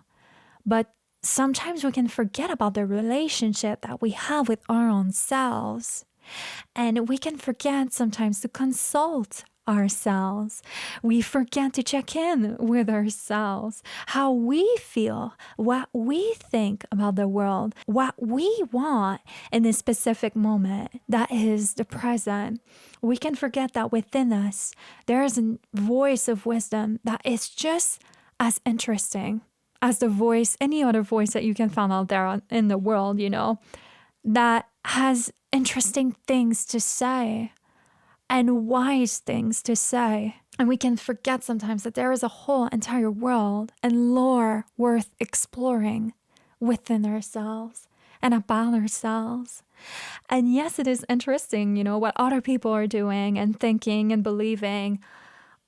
But sometimes we can forget about the relationship that we have with our own selves. And we can forget sometimes to consult ourselves. We forget to check in with ourselves, how we feel, what we think about the world, what we want in a specific moment that is the present. We can forget that within us, there is a voice of wisdom that is just as interesting as the voice, any other voice that you can find out there in the world, that has interesting things to say and wise things to say. And we can forget sometimes that there is a whole entire world and lore worth exploring within ourselves and about ourselves. And yes, it is interesting, what other people are doing and thinking and believing.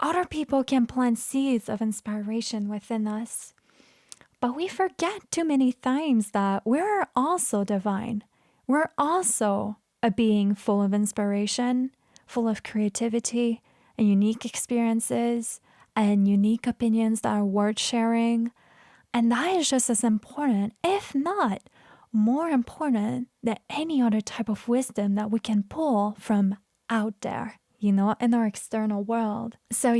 Other people can plant seeds of inspiration within us. But we forget too many times that we're also divine. We're also a being full of inspiration, full of creativity and unique experiences and unique opinions that are worth sharing. And that is just as important, if not more important, than any other type of wisdom that we can pull from out there, in our external world. So,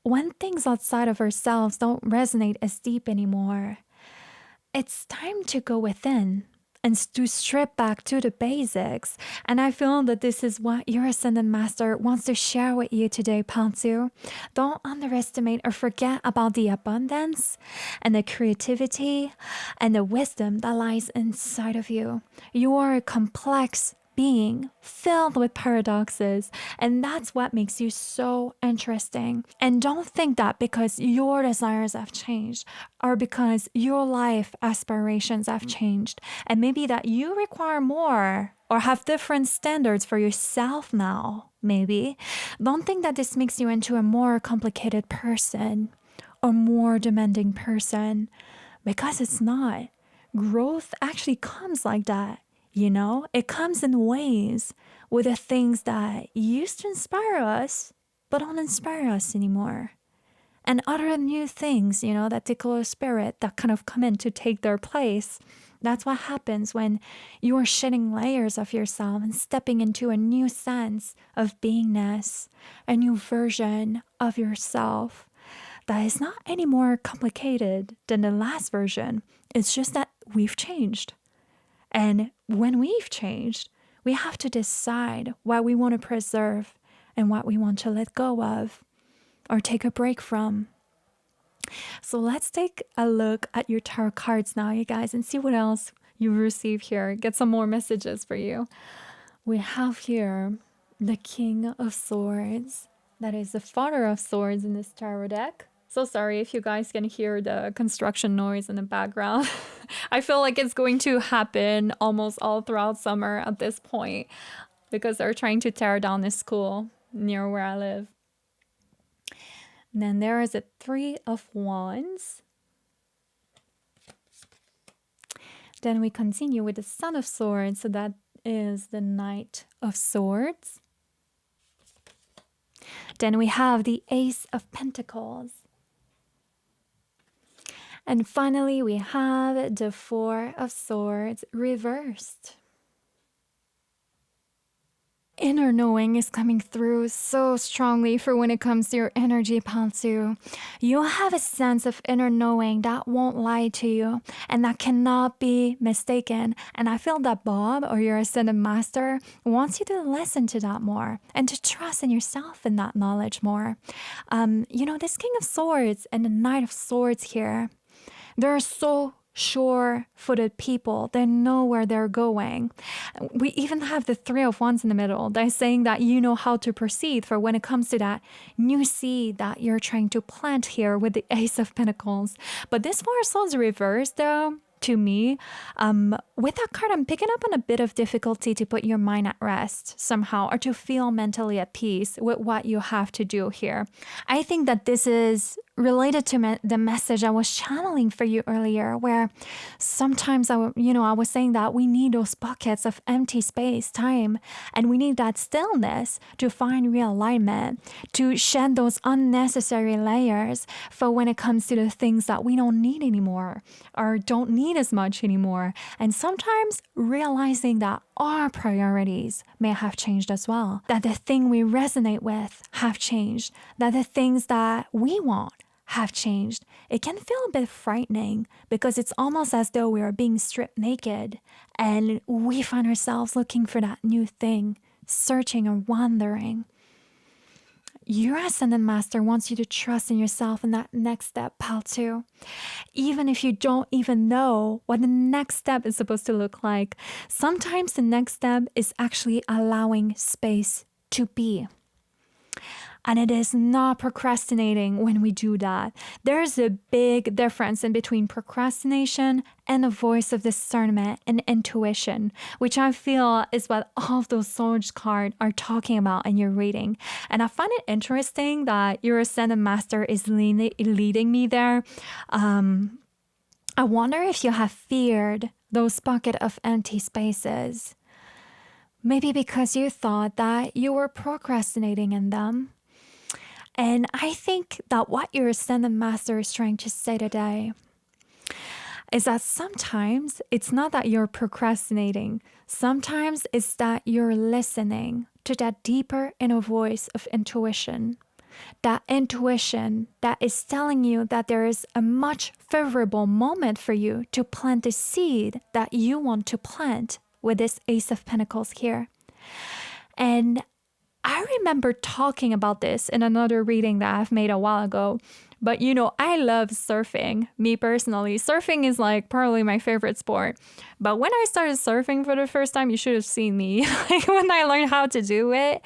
when things outside of ourselves don't resonate as deep anymore, it's time to go within and to strip back to the basics. And I feel that this is what your Ascended Master wants to share with you today, Pansu. Don't underestimate or forget about the abundance and the creativity and the wisdom that lies inside of you. You are a complex being filled with paradoxes, and that's what makes you so interesting. And don't think that because your desires have changed or because your life aspirations have changed and maybe that you require more or have different standards for yourself now, maybe. Don't think that this makes you into a more complicated person or more demanding person, because it's not. Growth actually comes like that. It comes in ways with the things that used to inspire us, but don't inspire us anymore. And other new things, that tickle our spirit, that kind of come in to take their place. That's what happens when you are shedding layers of yourself and stepping into a new sense of beingness, a new version of yourself that is not any more complicated than the last version. It's just that we've changed. And when we've changed, we have to decide what we want to preserve and what we want to let go of or take a break from. So let's take a look at your tarot cards now, you guys, and see what else you receive here. Get some more messages for you. We have here the King of Swords. That is the Father of Swords in this tarot deck. So sorry if you guys can hear the construction noise in the background. I feel like it's going to happen almost all throughout summer at this point because they're trying to tear down this school near where I live. And then there is a Three of Wands. Then we continue with the Son of Swords. So that is the Knight of Swords. Then we have the Ace of Pentacles. And finally, we have the Four of Swords reversed. Inner knowing is coming through so strongly for when it comes to your energy, Pansu. You have a sense of inner knowing that won't lie to you and that cannot be mistaken. And I feel that Bob, or your Ascended Master, wants you to listen to that more and to trust in yourself in that knowledge more. This King of Swords and the Knight of Swords here, they're so sure-footed people. They know where they're going. We even have the Three of Wands in the middle. They're saying that you know how to proceed for when it comes to that new seed that you're trying to plant here with the Ace of Pentacles. But this Four of Swords reversed, though, to me, with that card, I'm picking up on a bit of difficulty to put your mind at rest somehow, or to feel mentally at peace with what you have to do here. I think that this is related to the message I was channeling for you earlier, where sometimes I was saying that we need those buckets of empty space, time, and we need that stillness to find realignment, to shed those unnecessary layers for when it comes to the things that we don't need anymore or don't need as much anymore. And sometimes realizing that our priorities may have changed as well, that the thing we resonate with have changed, that the things that we want have changed. It can feel a bit frightening because it's almost as though we are being stripped naked and we find ourselves looking for that new thing, searching or wandering. Your Ascendant Master wants you to trust in yourself in that next step, pal, too. Even if you don't even know what the next step is supposed to look like, sometimes the next step is actually allowing space to be. And it is not procrastinating when we do that. There's a big difference in between procrastination and a voice of discernment and intuition, which I feel is what all of those swords cards are talking about in your reading. And I find it interesting that your Ascendant Master is leading me there. I wonder if you have feared those bucket of empty spaces. Maybe because you thought that you were procrastinating in them. And I think that what your Ascendant Master is trying to say today is that sometimes it's not that you're procrastinating. Sometimes it's that you're listening to that deeper inner voice of intuition. That intuition that is telling you that there is a much favorable moment for you to plant the seed that you want to plant with this Ace of Pentacles here. And I remember talking about this in another reading that I've made a while ago. But I love surfing. Me personally, surfing is like probably my favorite sport. But when I started surfing for the first time, you should have seen me. Like when I learned how to do it,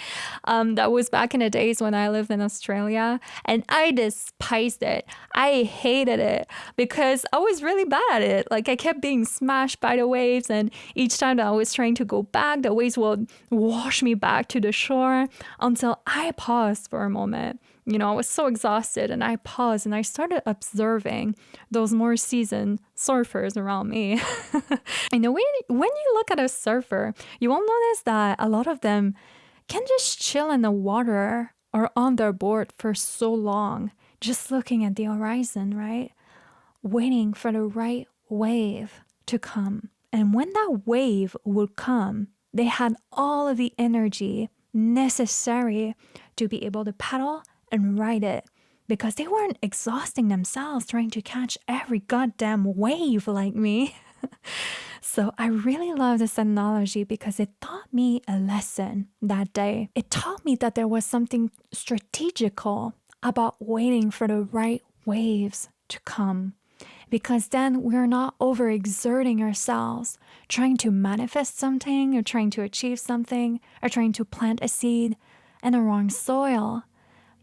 that was back in the days when I lived in Australia. And I despised it. I hated it because I was really bad at it. Like I kept being smashed by the waves. And each time that I was trying to go back, the waves would wash me back to the shore until I paused for a moment. I was so exhausted and I paused and I started observing those more seasoned surfers around me. When you look at a surfer, you will notice that a lot of them can just chill in the water or on their board for so long, just looking at the horizon, right? Waiting for the right wave to come. And when that wave would come, they had all of the energy necessary to be able to paddle and ride it because they weren't exhausting themselves trying to catch every goddamn wave like me. So I really love this analogy because it taught me a lesson that day. It taught me that there was something strategical about waiting for the right waves to come. Because then we're not overexerting ourselves, trying to manifest something or trying to achieve something or trying to plant a seed in the wrong soil.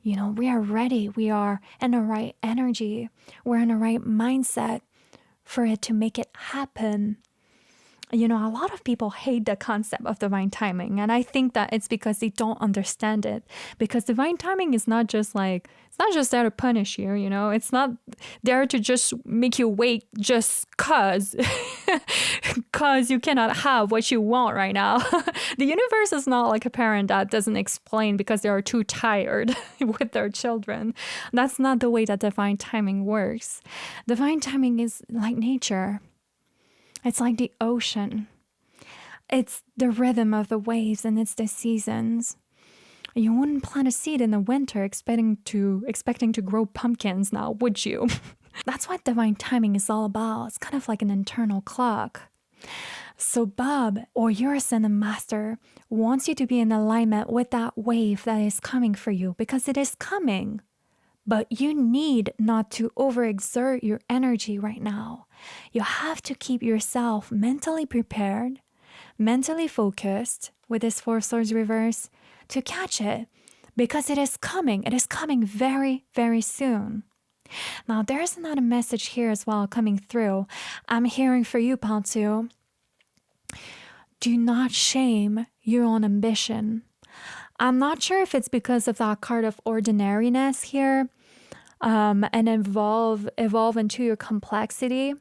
We are ready. We are in the right energy. We're in the right mindset for it to make it happen. A lot of people hate the concept of divine timing. And I think that it's because they don't understand it. Because divine timing is not just it's not just there to punish you, It's not there to just make you wait just cause you cannot have what you want right now. The universe is not like a parent that doesn't explain because they are too tired with their children. That's not the way that divine timing works. Divine timing is like nature. It's like the ocean. It's the rhythm of the waves and it's the seasons. You wouldn't plant a seed in the winter expecting to grow pumpkins now, would you? That's what divine timing is all about. It's kind of like an internal clock. So Bob, or your Ascendant Master, wants you to be in alignment with that wave that is coming for you because it is coming. But you need not to overexert your energy right now. You have to keep yourself mentally prepared, mentally focused with this Four of Swords reverse to catch it, because it is coming. It is coming very, very soon. Now, there's another message here as well coming through. I'm hearing for you, Pantu. Do not shame your own ambition. I'm not sure if it's because of that card of ordinariness here, and evolve into your complexity.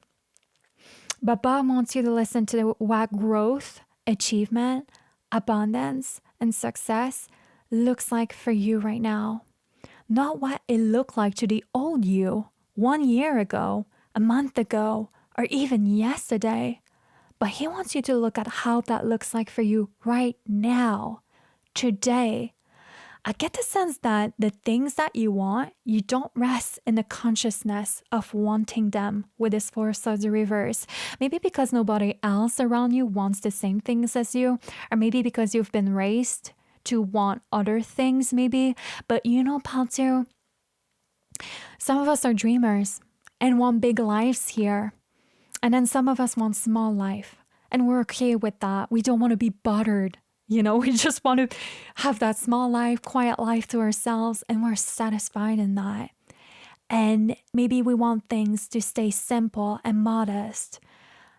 But Bob wants you to listen to what growth, achievement, abundance, and success looks like for you right now. Not what it looked like to the old you 1 year ago, a month ago, or even yesterday. But he wants you to look at how that looks like for you right now, today. I get the sense that the things that you want, you don't rest in the consciousness of wanting them with this Four of Swords reverse. Maybe because nobody else around you wants the same things as you, or maybe because you've been raised to want other things maybe. But you know, Paltu, some of us are dreamers and want big lives here. And then some of us want small life. And we're okay with that. We don't want to be bothered. We just want to have that small life, quiet life to ourselves. And we're satisfied in that. And maybe we want things to stay simple and modest.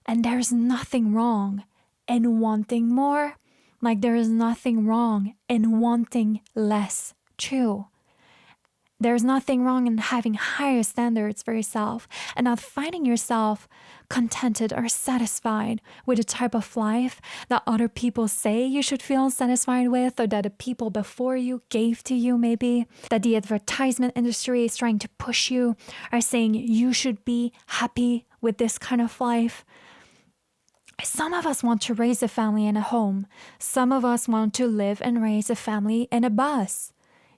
And there's nothing wrong in wanting more. Like there is nothing wrong in wanting less too. There's nothing wrong in having higher standards for yourself and not finding yourself contented or satisfied with the type of life that other people say you should feel satisfied with, or that the people before you gave to you maybe, that the advertisement industry is trying to push you, or saying you should be happy with this kind of life. Some of us want to raise a family in a home. Some of us want to live and raise a family in a bus.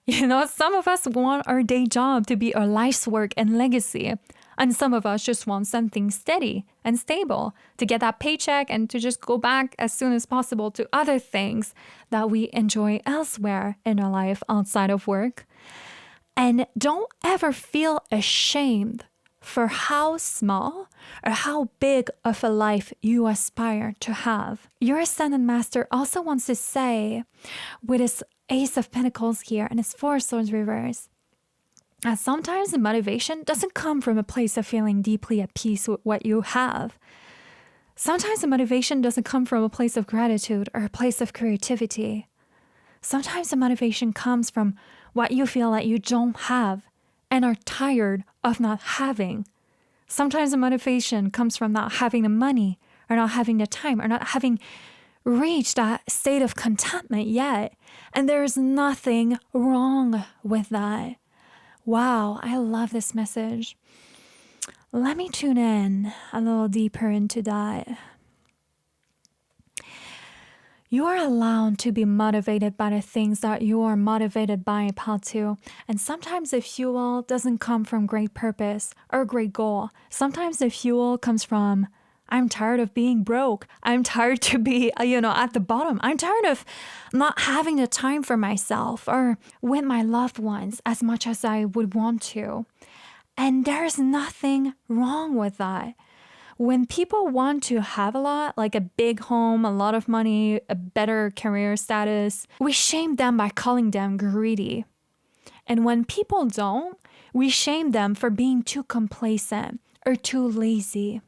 Some of us want our day job to be our life's work and legacy. And some of us just want something steady and stable to get that paycheck and to just go back as soon as possible to other things that we enjoy elsewhere in our life outside of work. And don't ever feel ashamed for how small or how big of a life you aspire to have. Your Ascended Master also wants to say, with his Ace of Pentacles here and his Four of Swords reverse, that sometimes the motivation doesn't come from a place of feeling deeply at peace with what you have. Sometimes the motivation doesn't come from a place of gratitude or a place of creativity. Sometimes the motivation comes from what you feel that you don't have and are tired of not having. Sometimes the motivation comes from not having the money or not having the time or not having reached that state of contentment yet. And there's nothing wrong with that. Wow, I love this message. Let me tune in a little deeper into that. You are allowed to be motivated by the things that you are motivated by, Patu. And sometimes the fuel doesn't come from great purpose or great goal. Sometimes the fuel comes from, I'm tired of being broke. I'm tired to be, at the bottom. I'm tired of not having the time for myself or with my loved ones as much as I would want to. And there's nothing wrong with that. When people want to have a lot, like a big home, a lot of money, a better career status, we shame them by calling them greedy. And when people don't, we shame them for being too complacent or too lazy.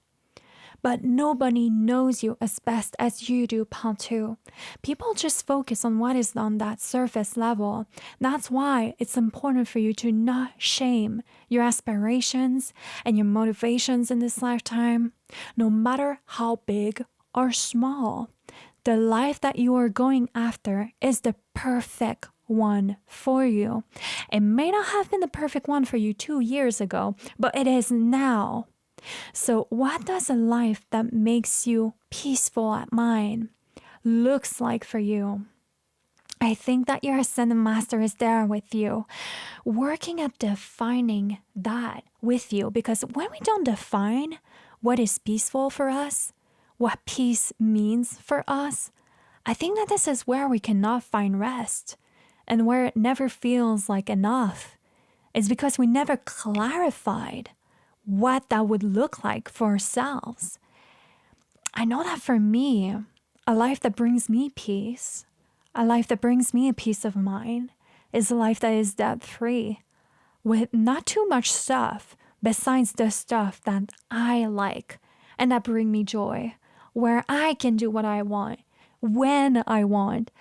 But nobody knows you as best as you do, Pantu. People just focus on what is on that surface level. That's why it's important for you to not shame your aspirations and your motivations in this lifetime, no matter how big or small. The life that you are going after is the perfect one for you. It may not have been the perfect one for you 2 years ago, but it is now. So what does a life that makes you peaceful at mind looks like for you? I think that your Ascended Master is there with you, working at defining that with you. Because when we don't define what is peaceful for us, what peace means for us, I think that this is where we cannot find rest and where it never feels like enough. It's because we never clarified what that would look like for ourselves. I know that for me, a life that brings me peace, a life that brings me a peace of mind, is a life that is debt-free, with not too much stuff besides the stuff that I like and that bring me joy, where I can do what I want, when I want.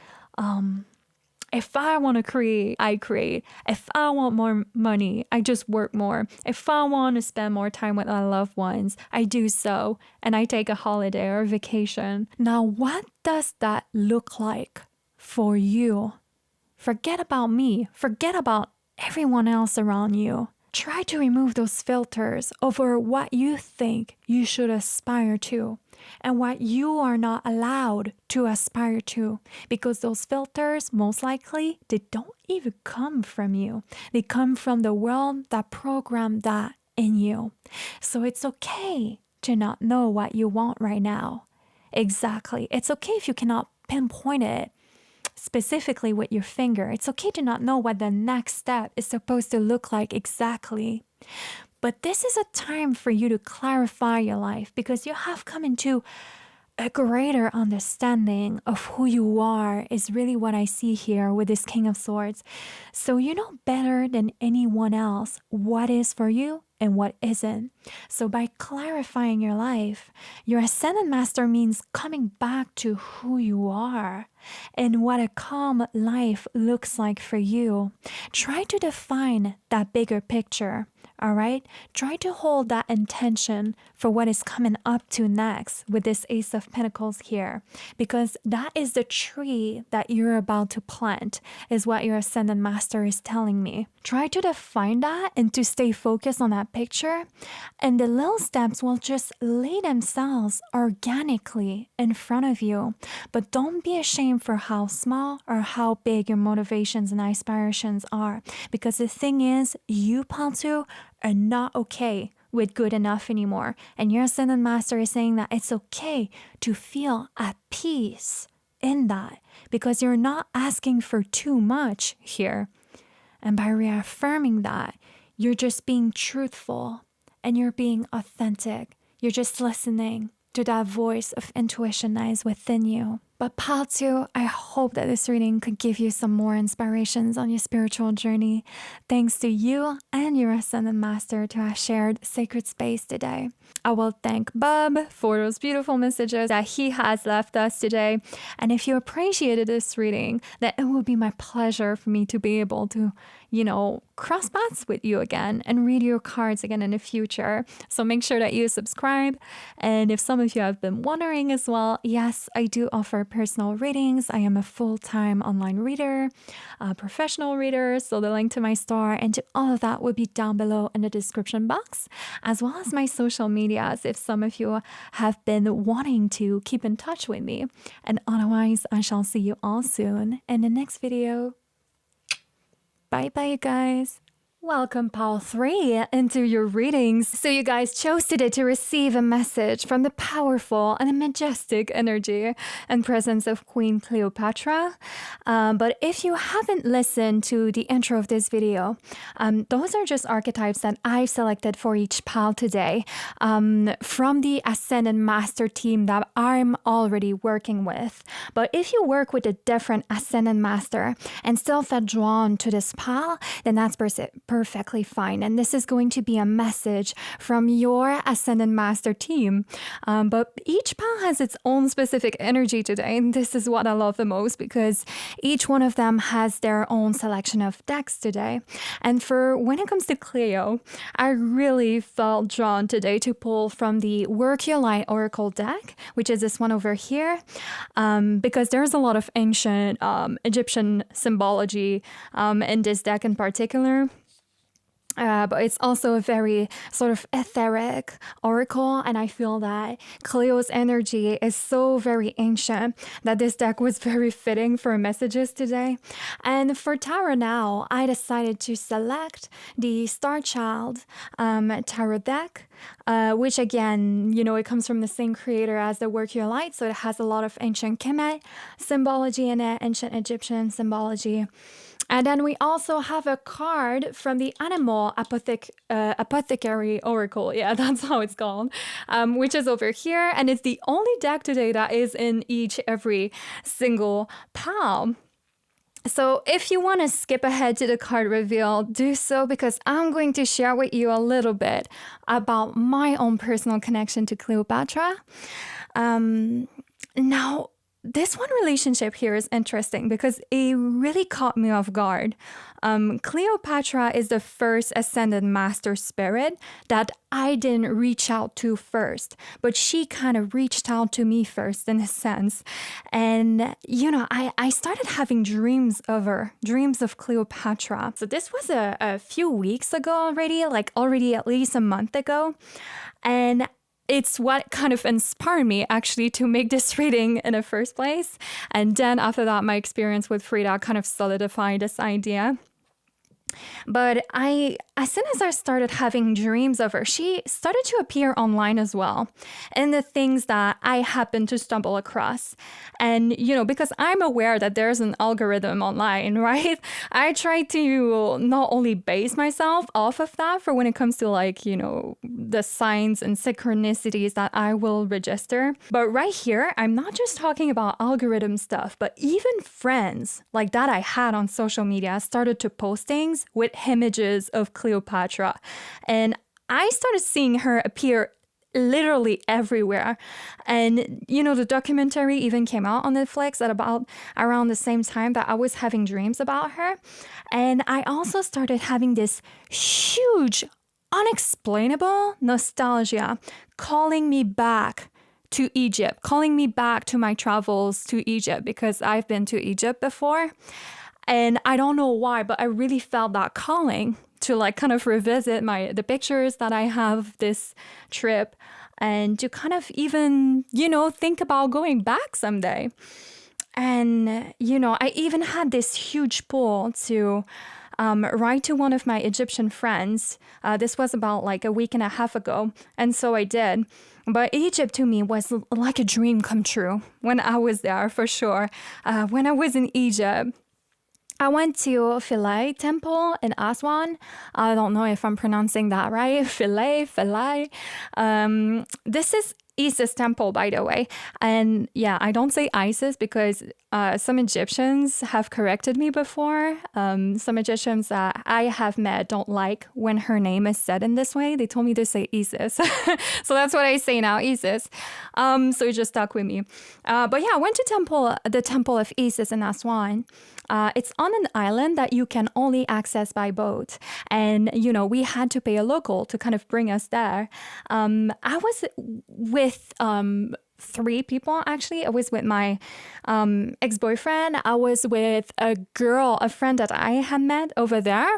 If I want to create, I create. If I want more money, I just work more. If I want to spend more time with my loved ones, I do so, and I take a holiday or a vacation. Now, what does that look like for you? Forget about me. Forget about everyone else around you. Try to remove those filters over what you think you should aspire to and what you are not allowed to aspire to, because those filters, most likely, they don't even come from you. They come from the world that programmed that in you. So it's okay to not know what you want right now. Exactly. It's okay if you cannot pinpoint it specifically with your finger. It's okay to not know what the next step is supposed to look like exactly. But this is a time for you to clarify your life, because you have come into a greater understanding of who you are, is really what I see here with this King of Swords. So you know better than anyone else what is for you and what isn't. So by clarifying your life, your Ascended Master means coming back to who you are and what a calm life looks like for you. Try to define that bigger picture. All right? Try to hold that intention for what is coming up to next with this Ace of Pentacles here, because that is the tree that you're about to plant, is what your Ascended Master is telling me. Try to define that and to stay focused on that picture, and the little steps will just lay themselves organically in front of you. But don't be ashamed for how small or how big your motivations and aspirations are, because the thing is, you, Paltu, are not okay with good enough anymore. And your Ascended Master is saying that it's okay to feel at peace in that, because you're not asking for too much here. And by reaffirming that, you're just being truthful and you're being authentic. You're just listening to that voice of intuition that is within you. But Paltu, I hope that this reading could give you some more inspirations on your spiritual journey. Thanks to you and your Ascended Master to have shared sacred space today. I will thank Bob for those beautiful messages that he has left us today. And if you appreciated this reading, then it would be my pleasure for me to be able to, cross paths with you again and read your cards again in the future. So make sure that you subscribe. And if some of you have been wondering as well, yes, I do offer personal readings. I am a full-time online reader, a professional reader. So the link to my store and to all of that will be down below in the description box, as well as my social medias if some of you have been wanting to keep in touch with me. And otherwise, I shall see you all soon in the next video. Bye bye, you guys. Welcome, Pile 3, into your readings. So you guys chose today to receive a message from the powerful and the majestic energy and presence of Queen Cleopatra. But if you haven't listened to the intro of this video, those are just archetypes that I've selected for each pile today from the Ascended Master team that I'm already working with. But if you work with a different Ascended Master and still felt drawn to this pile, then that's perfectly fine. And this is going to be a message from your Ascended Master team. But each pile has its own specific energy today. And this is what I love the most, because each one of them has their own selection of decks today. And for when it comes to Cleo, I really felt drawn today to pull from the Work Your Light Oracle deck, which is this one over here, because there's a lot of ancient Egyptian symbology in this deck in particular. But it's also a very sort of etheric oracle, and I feel that Cleo's energy is so very ancient that this deck was very fitting for messages today. And for Tarot now, I decided to select the Star Child Tarot deck, which again, it comes from the same creator as the Work Your Light, so it has a lot of ancient Kemet symbology in it, ancient Egyptian symbology. And then we also have a card from the animal apothecary oracle. Yeah, that's how it's called, which is over here. And it's the only deck today that is in every single palm. So if you want to skip ahead to the card reveal, do so, because I'm going to share with you a little bit about my own personal connection to Cleopatra. Now, this one relationship here is interesting because it really caught me off guard. Cleopatra is the first ascended master spirit that I didn't reach out to first, but she kind of reached out to me first in a sense. And, I started having dreams of her, dreams of Cleopatra. So this was a few weeks ago already, like already at least a month ago. And it's what kind of inspired me actually to make this reading in the first place. And then after that, my experience with Frida kind of solidified this idea. But as soon as I started having dreams of her, she started to appear online as well, in the things that I happened to stumble across. And, because I'm aware that there's an algorithm online, right? I try to not only base myself off of that for when it comes to the signs and synchronicities that I will register. But right here, I'm not just talking about algorithm stuff, but even friends like that I had on social media started to post things with images of Cleopatra. And I started seeing her appear literally everywhere. And, the documentary even came out on Netflix at about around the same time that I was having dreams about her. And I also started having this huge, unexplainable nostalgia calling me back to Egypt, calling me back to my travels to Egypt, because I've been to Egypt before. And I don't know why, but I really felt that calling to kind of revisit the pictures that I have this trip, and to kind of even, think about going back someday. And, I even had this huge pull to write to one of my Egyptian friends. This was about a week and a half ago. And so I did. But Egypt to me was like a dream come true when I was there, for sure. When I was in Egypt, I went to Philae Temple in Aswan. I don't know if I'm pronouncing that right. Philae. This is Isis temple, by the way. And yeah, I don't say Isis because some Egyptians have corrected me before. Some Egyptians that I have met don't like when her name is said in this way. They told me to say Isis. So that's what I say now, Isis. So it just stuck with me. But yeah, I went to the temple of Isis in Aswan. It's on an island that you can only access by boat. And, we had to pay a local to kind of bring us there. I was with 3 people, actually. I was with my ex-boyfriend. I was with a friend that I had met over there,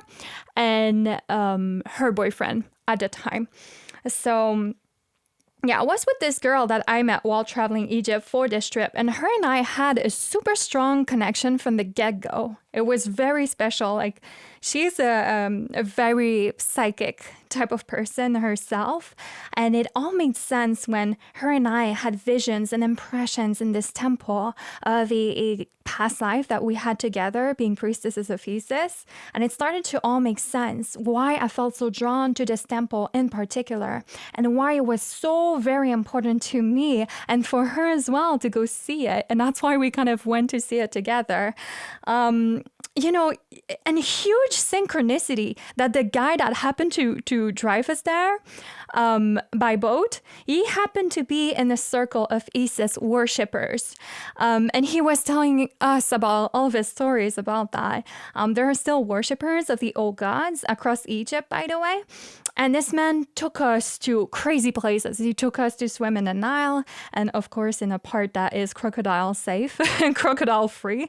and her boyfriend at the time. So yeah, I was with this girl that I met while traveling Egypt for this trip, and her and I had a super strong connection from the get-go. It was very special. She's a very psychic type of person herself, and it all made sense when her and I had visions and impressions in this temple of a past life that we had together being priestesses of Isis. And it started to all make sense why I felt so drawn to this temple in particular, and why it was so very important to me and for her as well to go see it. And that's why we kind of went to see it together. And huge synchronicity that the guy that happened to drive us there by boat, he happened to be in a circle of Isis worshippers. And he was telling us about all of his stories about that. There are still worshippers of the old gods across Egypt, by the way. And this man took us to crazy places. He took us to swim in the Nile, and of course in a part that is crocodile safe and crocodile free.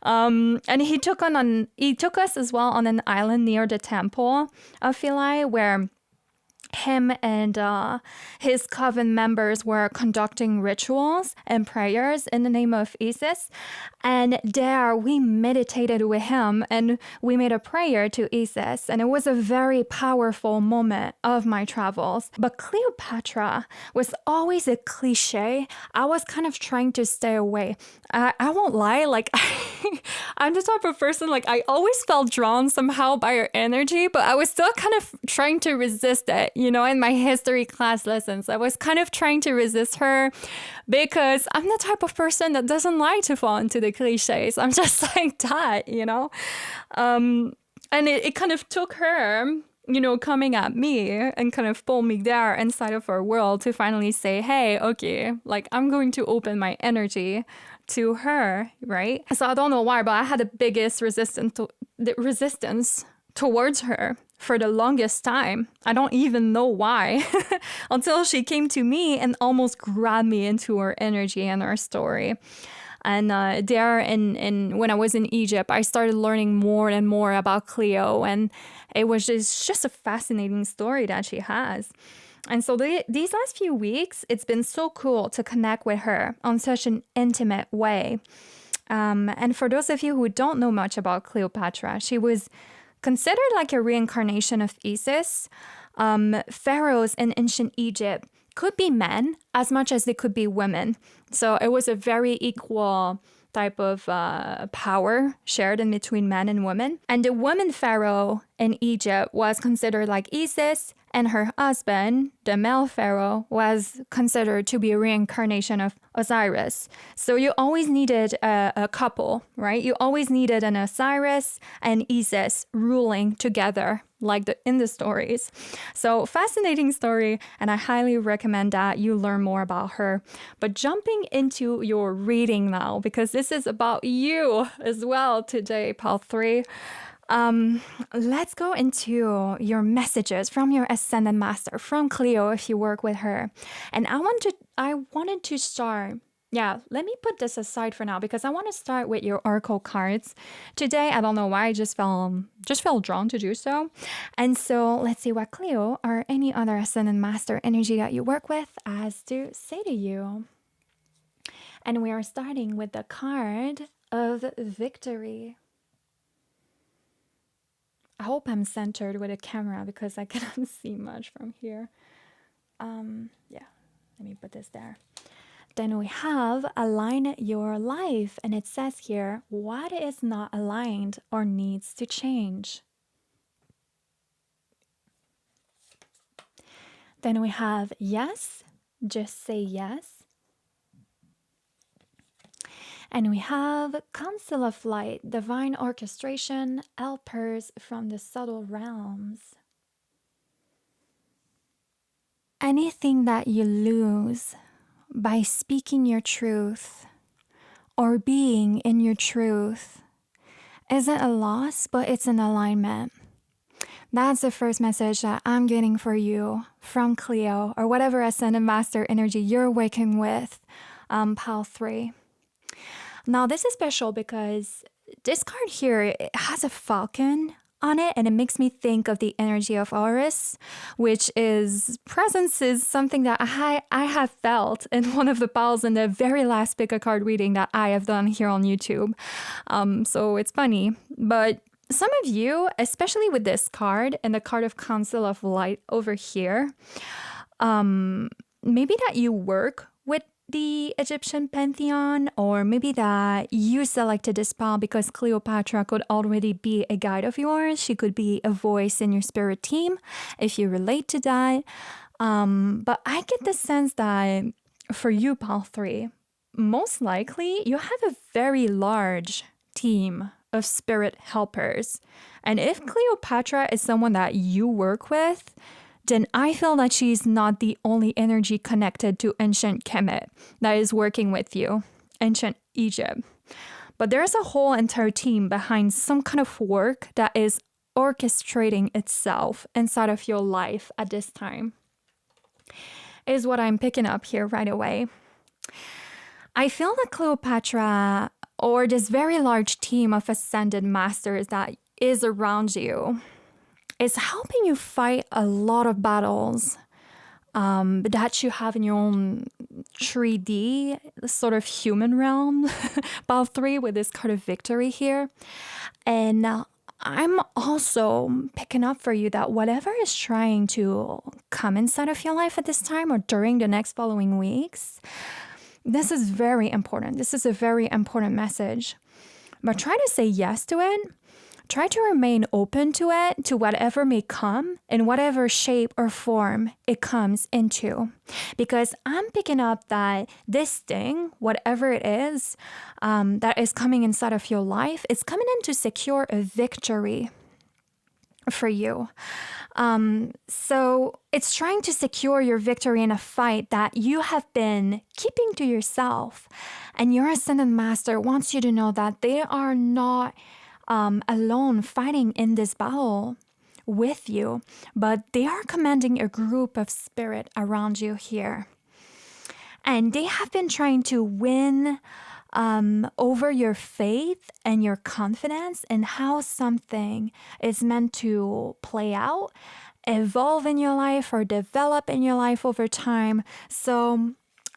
And he took us as well on an island near the temple of Philae, where him and his coven members were conducting rituals and prayers in the name of Isis. And there we meditated with him and we made a prayer to Isis. And it was a very powerful moment of my travels. But Cleopatra was always a cliche. I was kind of trying to stay away. I won't lie, like I'm the type of person, like I always felt drawn somehow by her energy, but I was still kind of trying to resist it. In my history class lessons, I was kind of trying to resist her because I'm the type of person that doesn't like to fall into the cliches. I'm just like that, and it kind of took her, coming at me and kind of pull me there inside of her world to finally say, hey, okay, like I'm going to open my energy to her, right? So I don't know why, but I had the biggest resistance towards her for the longest time. I don't even know why until she came to me and almost grabbed me into her energy and her story. And there in when I was in Egypt, I started learning more and more about Cleo, and it was just a fascinating story that she has. And so these last few weeks, it's been so cool to connect with her on such an intimate way. And for those of you who don't know much about Cleopatra, she was considered like a reincarnation of Isis. Pharaohs in ancient Egypt could be men as much as they could be women. So it was a very equal type of power shared in between men and women. And the woman pharaoh in Egypt was considered like Isis, and her husband, the male pharaoh, was considered to be a reincarnation of Osiris. So you always needed a couple, right? You always needed an Osiris and Isis ruling together, like in the stories. So fascinating story, and I highly recommend that you learn more about her. But jumping into your reading now, because this is about you as well today, Pal 3. Let's go into your messages from your Ascended Master, from Cleo, if you work with her. And I wanted to start. Yeah, let me put this aside for now because I want to start with your oracle cards. Today, I don't know why, I just felt drawn to do so. And so let's see what Cleo or any other Ascended Master energy that you work with has to say to you. And we are starting with the card of victory. I hope I'm centered with a camera because I cannot see much from here. Yeah, let me put this there. Then we have align your life. And it says here, what is not aligned or needs to change? Then we have yes, just say yes. And we have Council of Light, Divine Orchestration, Helpers from the Subtle Realms. Anything that you lose by speaking your truth or being in your truth isn't a loss, but it's an alignment. That's the first message that I'm getting for you from Cleo or whatever Ascended Master energy you're working with, Pal 3. Now, this is special because this card here, it has a falcon on it, and it makes me think of the energy of Horus, which is presence is something that I have felt in one of the pals in the very last pick a card reading that I have done here on YouTube. So it's funny, but some of you, especially with this card and the card of Council of Light over here, maybe that you work with the Egyptian pantheon, or maybe that you selected this pal because Cleopatra could already be a guide of yours. She could be a voice in your spirit team if you relate to that. But I get the sense that for you, Pal 3, most likely you have a very large team of spirit helpers. And if Cleopatra is someone that you work with, then I feel that she's not the only energy connected to ancient Kemet that is working with you, ancient Egypt. But there's a whole entire team behind some kind of work that is orchestrating itself inside of your life at this time, is what I'm picking up here right away. I feel that Cleopatra, or this very large team of Ascended Masters that is around you, is helping you fight a lot of battles that you have in your own 3D sort of human realm, Ball 3 with this card of victory here. And I'm also picking up for you that whatever is trying to come inside of your life at this time or during the next following weeks, this is very important. This is a very important message. But try to say yes to it. Try to remain open to it, to whatever may come, in whatever shape or form it comes into. Because I'm picking up that this thing, whatever it is, that is coming inside of your life, it's coming in to secure a victory for you. So it's trying to secure your victory in a fight that you have been keeping to yourself. And your Ascended Master wants you to know that they are not alone fighting in this battle with you, but they are commanding a group of spirit around you here. And they have been trying to win over your faith and your confidence in how something is meant to play out, evolve in your life, or develop in your life over time. So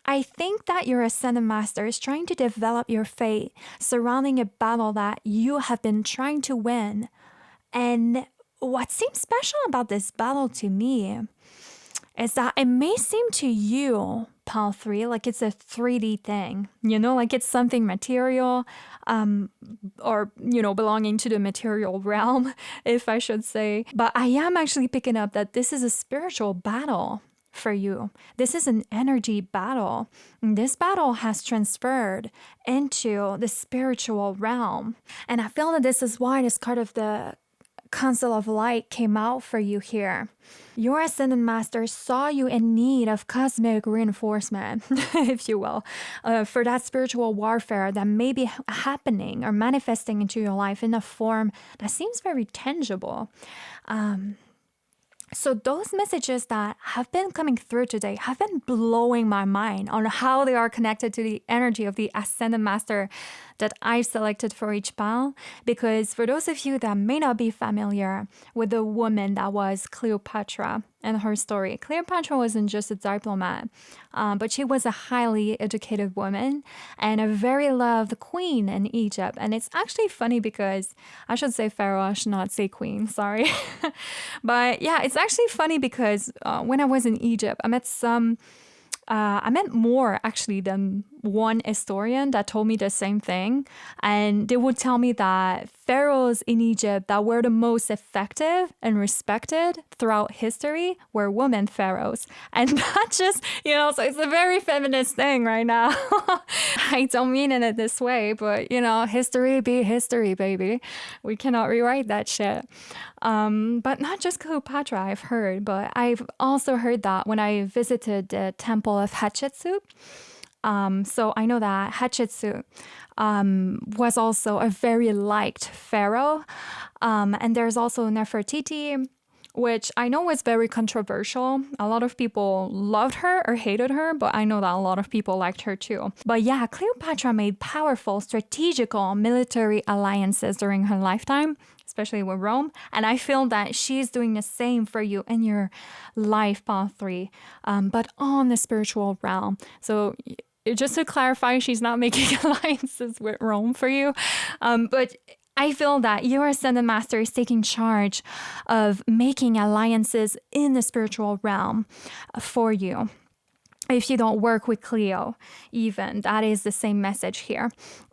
I think that your Ascended Master is trying to develop your faith surrounding a battle that you have been trying to win. And what seems special about this battle to me is that it may seem to you, Pal 3, like it's a 3D thing, like it's something material, or, belonging to the material realm, if I should say. But I am actually picking up that this is a spiritual battle for you. This is an energy battle. And this battle has transferred into the spiritual realm. And I feel that this is why this card of the Council of Light came out for you here. Your Ascended Master saw you in need of cosmic reinforcement, if you will, for that spiritual warfare that may be happening or manifesting into your life in a form that seems very tangible. So those messages that have been coming through today have been blowing my mind on how they are connected to the energy of the Ascended Master that I've selected for each pile. Because for those of you that may not be familiar with the woman that was Cleopatra and her story, Cleopatra wasn't just a diplomat, but she was a highly educated woman and a very loved queen in Egypt. And it's actually funny because I should say pharaoh, I should not say queen, sorry. But yeah, it's actually funny because when I was in Egypt, I met more actually than one historian that told me the same thing. And they would tell me that pharaohs in Egypt that were the most effective and respected throughout history were women pharaohs. And not just, so it's a very feminist thing right now. I don't mean it this way, but, history be history, baby. We cannot rewrite that shit. But not just Cleopatra, I've heard, but I've also heard that when I visited the temple of Hatshepsut. So I know that Hatshepsut was also a very liked pharaoh. And there's also Nefertiti, which I know was very controversial. A lot of people loved her or hated her, but I know that a lot of people liked her too. But yeah, Cleopatra made powerful strategical military alliances during her lifetime, especially with Rome. And I feel that she's doing the same for you in your life, Path 3, but on the spiritual realm. So just to clarify, she's not making alliances with Rome for you. But I feel that your Ascended Master is taking charge of making alliances in the spiritual realm for you. If you don't work with Cleo, even, that is the same message here.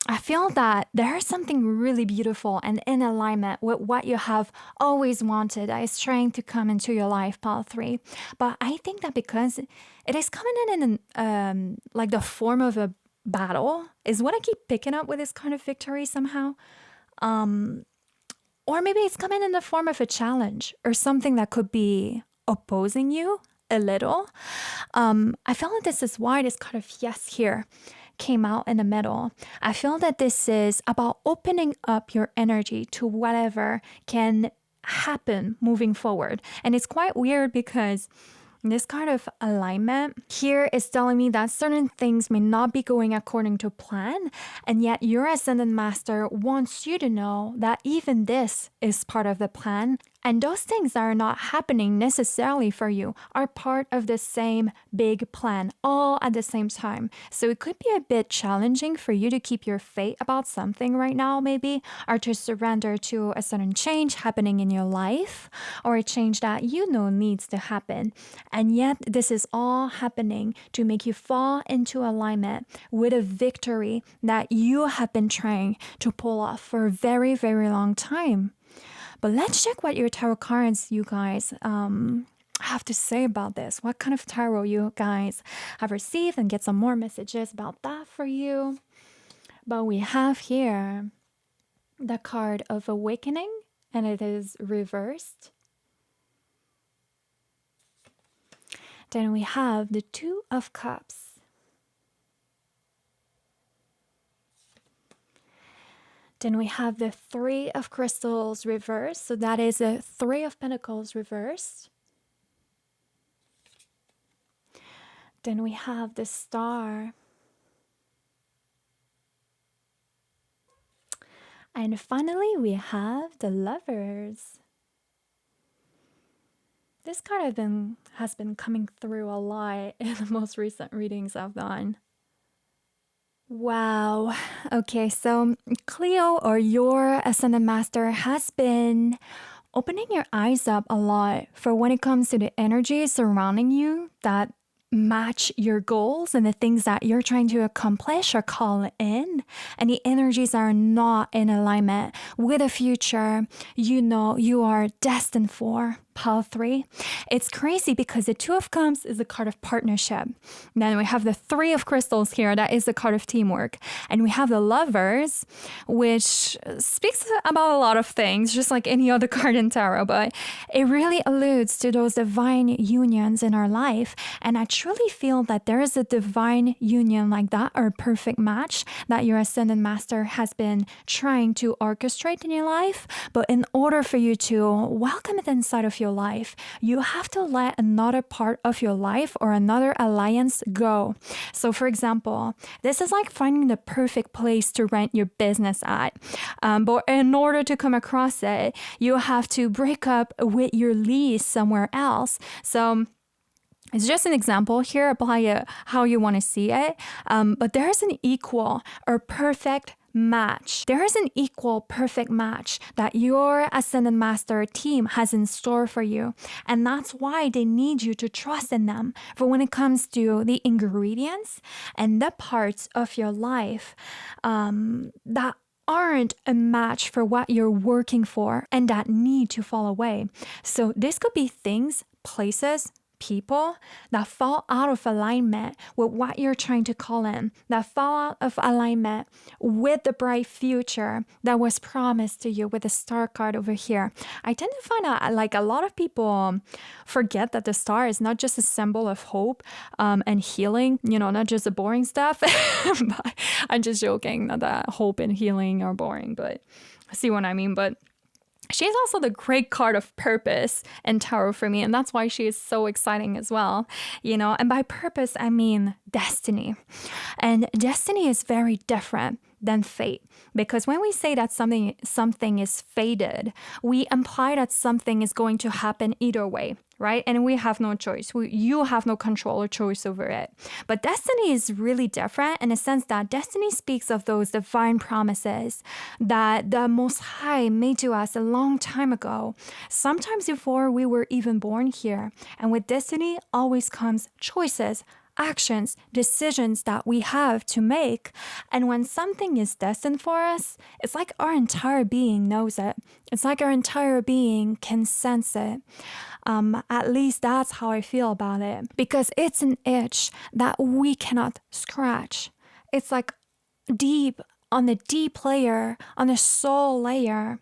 I feel that there is something really beautiful and in alignment with what you have always wanted that is trying to come into your life, Path 3. But I think that because it is coming in like the form of a battle, is what I keep picking up with this kind of victory somehow. Or maybe it's coming in the form of a challenge or something that could be opposing you a little. I feel like this is why this card of yes here came out in the middle. I feel that this is about opening up your energy to whatever can happen moving forward. And it's quite weird because this kind of alignment here is telling me that certain things may not be going according to plan, and yet your Ascended Master wants you to know that even this is part of the plan. And those things that are not happening necessarily for you are part of the same big plan, all at the same time. So it could be a bit challenging for you to keep your faith about something right now, maybe, or to surrender to a certain change happening in your life, or a change that you know needs to happen. And yet, this is all happening to make you fall into alignment with a victory that you have been trying to pull off for a very, very long time. But let's check what your tarot cards, you guys, have to say about this. What kind of tarot you guys have received, and get some more messages about that for you. But we have here the card of awakening, and it is reversed. Then we have the Two of Cups. Then we have the Three of Crystals reversed. So that is a Three of Pentacles reversed. Then we have the Star. And finally, we have the Lovers. This card has been coming through a lot in the most recent readings I've done. Wow. Okay, so Cleo, or your Ascended Master, has been opening your eyes up a lot for when it comes to the energy surrounding you that match your goals and the things that you're trying to accomplish or call in, and the energies are not in alignment with a future you know you are destined for. Pile 3. It's crazy because the Two of Cups is a card of partnership. Then we have the Three of Crystals here. That is the card of teamwork. And we have the Lovers, which speaks about a lot of things, just like any other card in tarot. But it really alludes to those divine unions in our life. And I truly feel that there is a divine union like that, or a perfect match that your Ascended Master has been trying to orchestrate in your life. But in order for you to welcome it inside of your life, you have to let another part of your life or another alliance go. So for example, this is like finding the perfect place to rent your business at. But in order to come across it, you have to break up with your lease somewhere else. So it's just an example here. Apply it how you want to see it. But there is an equal or perfect match. There is an equal perfect match that your Ascended Master team has in store for you. And that's why they need you to trust in them for when it comes to the ingredients and the parts of your life that aren't a match for what you're working for and that need to fall away. So this could be things, places, people that fall out of alignment with what you're trying to call in, that fall out of alignment with the bright future that was promised to you with the Star card over here. I tend to find out like a lot of people forget that the star is not just a symbol of hope and healing, not just the boring stuff. But I'm just joking, not that hope and healing are boring, but see what I mean. But she's also the great card of purpose in tarot for me, and that's why she is so exciting as well, And by purpose, I mean destiny. And destiny is very different than fate, because when we say that something is fated, we imply that something is going to happen either way, right? And we have no choice. You have no control or choice over it. But destiny is really different in a sense that destiny speaks of those divine promises that the Most High made to us a long time ago, sometimes before we were even born here. And with destiny always comes choices, actions, decisions that we have to make. And when something is destined for us, it's like our entire being knows it. It's like our entire being can sense it. At least that's how I feel about it, because it's an itch that we cannot scratch. It's like deep on the deep layer, on the soul layer.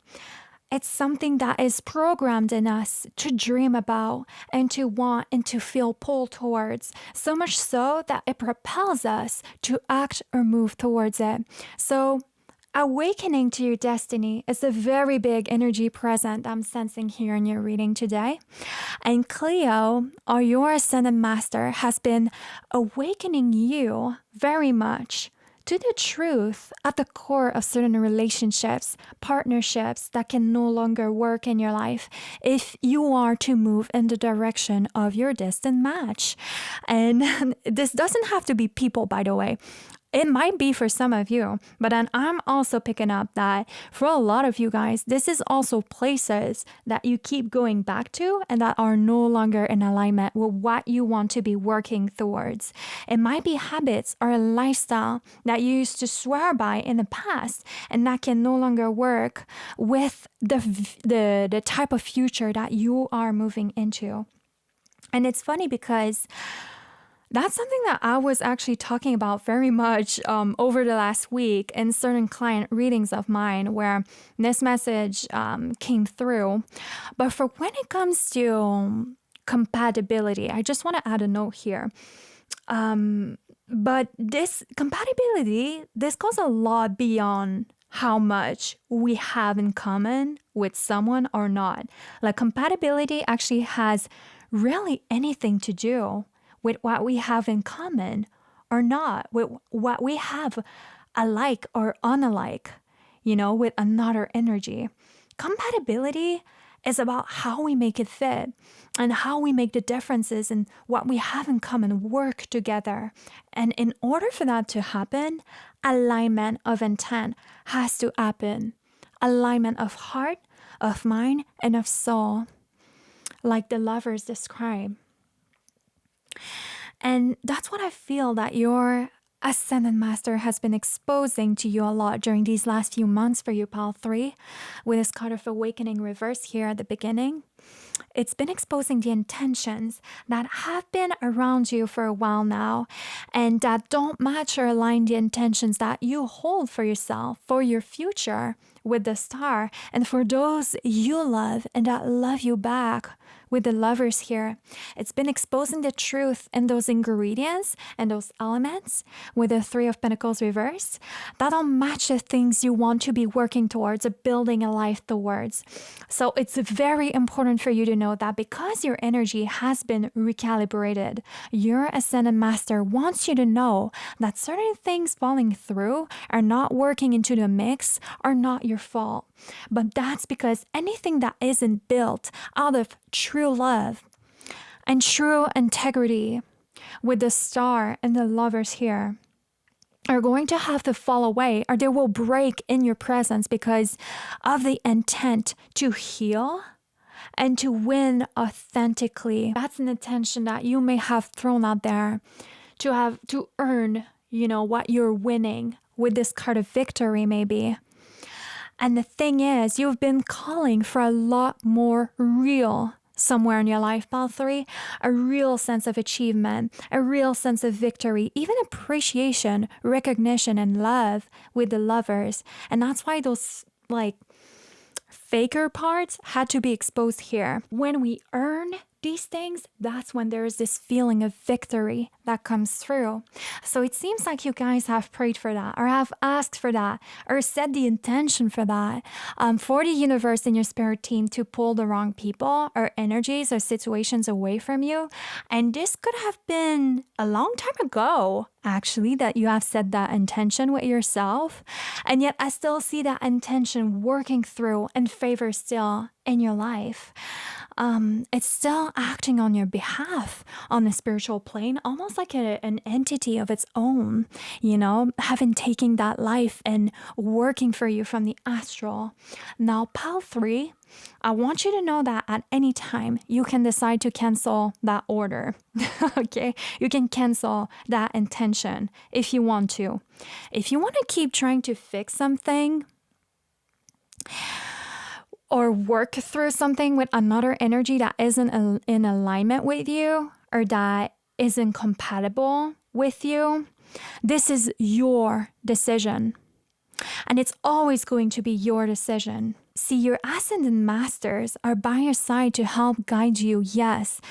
It's something that is programmed in us to dream about and to want and to feel pulled towards, so much so that it propels us to act or move towards it. So awakening to your destiny is a very big energy present I'm sensing here in your reading today. And Cleo, or your Ascended Master, has been awakening you very much to the truth at the core of certain relationships, partnerships that can no longer work in your life if you are to move in the direction of your destined match. And this doesn't have to be people, by the way. It might be for some of you, but then I'm also picking up that for a lot of you guys, this is also places that you keep going back to and that are no longer in alignment with what you want to be working towards. It might be habits or a lifestyle that you used to swear by in the past and that can no longer work with the type of future that you are moving into. And it's funny because that's something that I was actually talking about very much over the last week in certain client readings of mine where this message came through. But for when it comes to compatibility, I just want to add a note here. But this compatibility, this goes a lot beyond how much we have in common with someone or not. Like compatibility actually has really anything to do with what we have in common or not, with what we have alike or unalike, with another energy. Compatibility is about how we make it fit and how we make the differences in what we have in common work together. And in order for that to happen, alignment of intent has to happen. Alignment of heart, of mind, and of soul, like the lovers describe. And that's what I feel that your Ascended Master has been exposing to you a lot during these last few months for you, Pile 3, with this card of awakening reverse here at the beginning. It's been exposing the intentions that have been around you for a while now and that don't match or align the intentions that you hold for yourself, for your future with the star, and for those you love and that love you back with the lovers here. It's been exposing the truth in those ingredients and those elements with the Three of Pentacles reverse that don't match the things you want to be working towards or building a life towards. So it's very important for you to know that because your energy has been recalibrated, your Ascended Master wants you to know that certain things falling through are not working into the mix are not your fault. But that's because anything that isn't built out of true love and true integrity with the star and the lovers here are going to have to fall away, or they will break in your presence because of the intent to heal and to win authentically. That's an intention that you may have thrown out there to earn, what you're winning with this card of victory maybe. And the thing is, you've been calling for a lot more real somewhere in your life, Pile 3, a real sense of achievement, a real sense of victory, even appreciation, recognition, and love with the lovers. And that's why those faker parts had to be exposed here. When we earn these things, that's when there is this feeling of victory that comes through. So it seems like you guys have prayed for that, or have asked for that, or set the intention for that, for the universe and your spirit team to pull the wrong people or energies or situations away from you. And this could have been a long time ago, actually, that you have set that intention with yourself. And yet I still see that intention working through in favor still in your life. It's still acting on your behalf on the spiritual plane, almost like an entity of its own, having taken that life and working for you from the astral. Now, Pile 3, I want you to know that at any time you can decide to cancel that order. Okay? You can cancel that intention if you want to. If you want to keep trying to fix something, or work through something with another energy that isn't in alignment with you or that isn't compatible with you, this is your decision. And it's always going to be your decision. See, your Ascended Masters are by your side to help guide you, yes,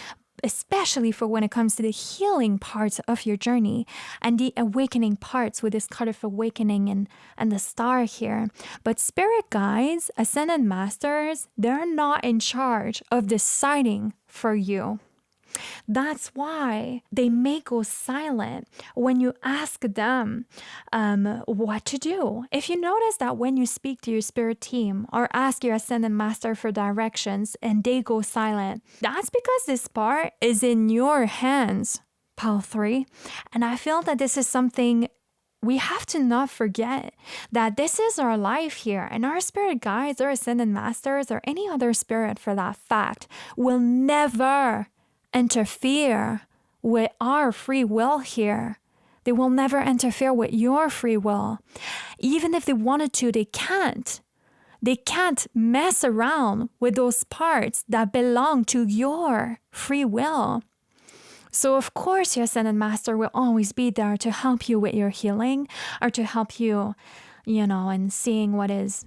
especially for when it comes to the healing parts of your journey and the awakening parts with this card of awakening and the star here. But spirit guides, Ascended Masters, they're not in charge of deciding for you. That's why they may go silent when you ask them what to do. If you notice that when you speak to your spirit team or ask your ascended master for directions and they go silent, that's because this part is in your hands, pile 3. And I feel that this is something we have to not forget, that this is our life here, and our spirit guides or ascended masters or any other spirit for that fact will never interfere with our free will here. They will never interfere with your free will. Even if they wanted to, they can't. They can't mess around with those parts that belong to your free will. So of course, your ascended master will always be there to help you with your healing or to help you, in seeing what is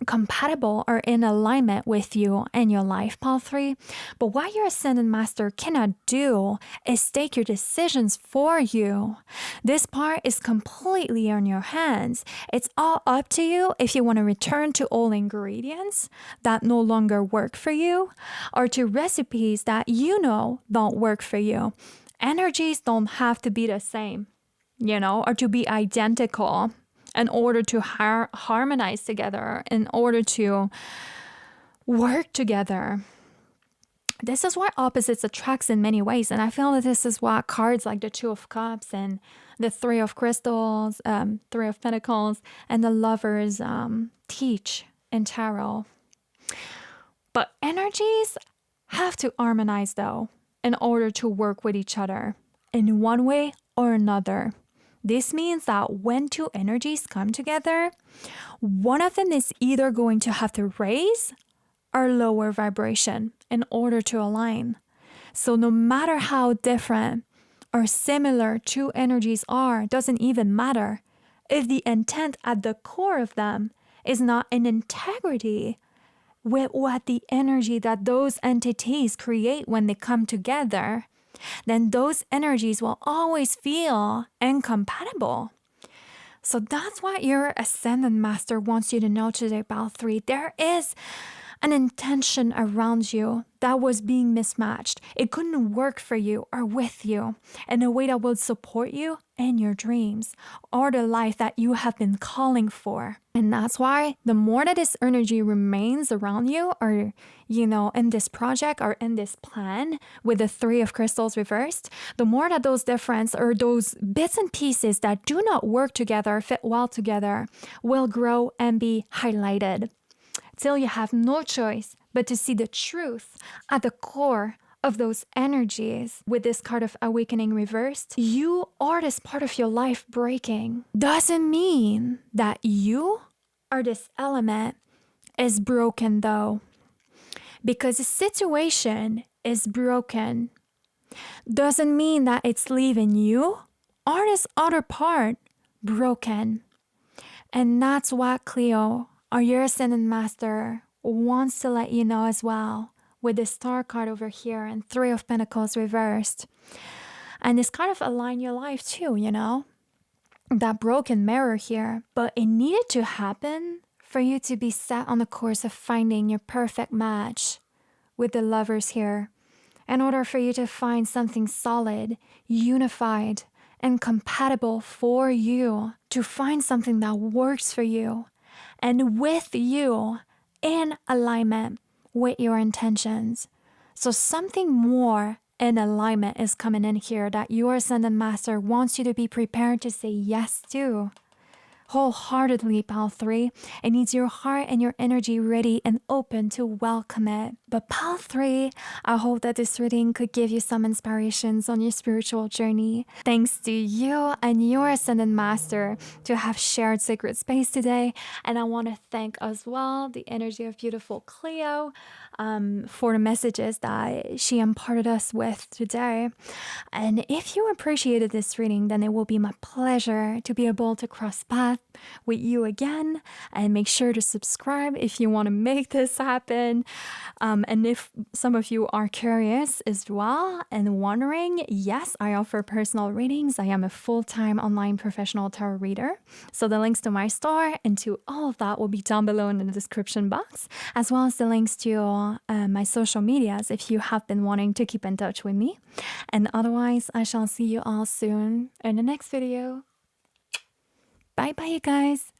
compatible or in alignment with you and your life, pile 3. But what your ascended master cannot do is take your decisions for you. This part is completely in your hands. It's all up to you if you want to return to old ingredients that no longer work for you or to recipes that don't work for you. Energies don't have to be the same, or to be identical in order to harmonize together, in order to work together. This is what opposites attracts in many ways. And I feel that this is what cards like the 2 of Cups and the 3 of Crystals, 3 of Pentacles, and the Lovers teach in Tarot. But energies have to harmonize, though, in order to work with each other in one way or another. This means that when 2 energies come together, one of them is either going to have to raise or lower vibration in order to align. So no matter how different or similar 2 energies are, doesn't even matter. If the intent at the core of them is not in integrity with what the energy that those entities create when they come together, then those energies will always feel incompatible. So that's what your ascended master wants you to know today, pile 3. There is an intention around you that was being mismatched. It couldn't work for you or with you in a way that will support you in your dreams or the life that you have been calling for. And that's why the more that this energy remains around you or, in this project or in this plan with the 3 of Crystals reversed, the more that those difference or those bits and pieces that do not work together, fit well together, will grow and be highlighted. Till you have no choice but to see the truth at the core of those energies. With this card of Awakening reversed, you are this part of your life breaking. Doesn't mean that you or this element is broken, though, because the situation is broken. Doesn't mean that it's leaving you or this other part broken. And that's what Cleo, or your ascended master, wants to let you know as well with the Star card over here and 3 of Pentacles reversed. And this kind of align your life too, that broken mirror here. But it needed to happen for you to be set on the course of finding your perfect match with the Lovers here, in order for you to find something solid, unified, and compatible for you, to find something that works for you and with you in alignment with your intentions. So something more in alignment is coming in here that your ascended master wants you to be prepared to say yes to. Wholeheartedly, pile 3. It needs your heart and your energy ready and open to welcome it. But pile 3, I hope that this reading could give you some inspirations on your spiritual journey. Thanks to you and your ascended master to have shared sacred space today. And I want to thank as well the energy of beautiful Cleo for the messages that she imparted us with today. And if you appreciated this reading, then it will be my pleasure to be able to cross paths chat with you again, and make sure to subscribe if you want to make this happen. And if some of you are curious as well and wondering, yes, I offer personal readings. I am a full-time online professional tarot reader. So the links to my store and to all of that will be down below in the description box, as well as the links to my social medias if you have been wanting to keep in touch with me. And otherwise, I shall see you all soon in the next video. Bye bye, you guys.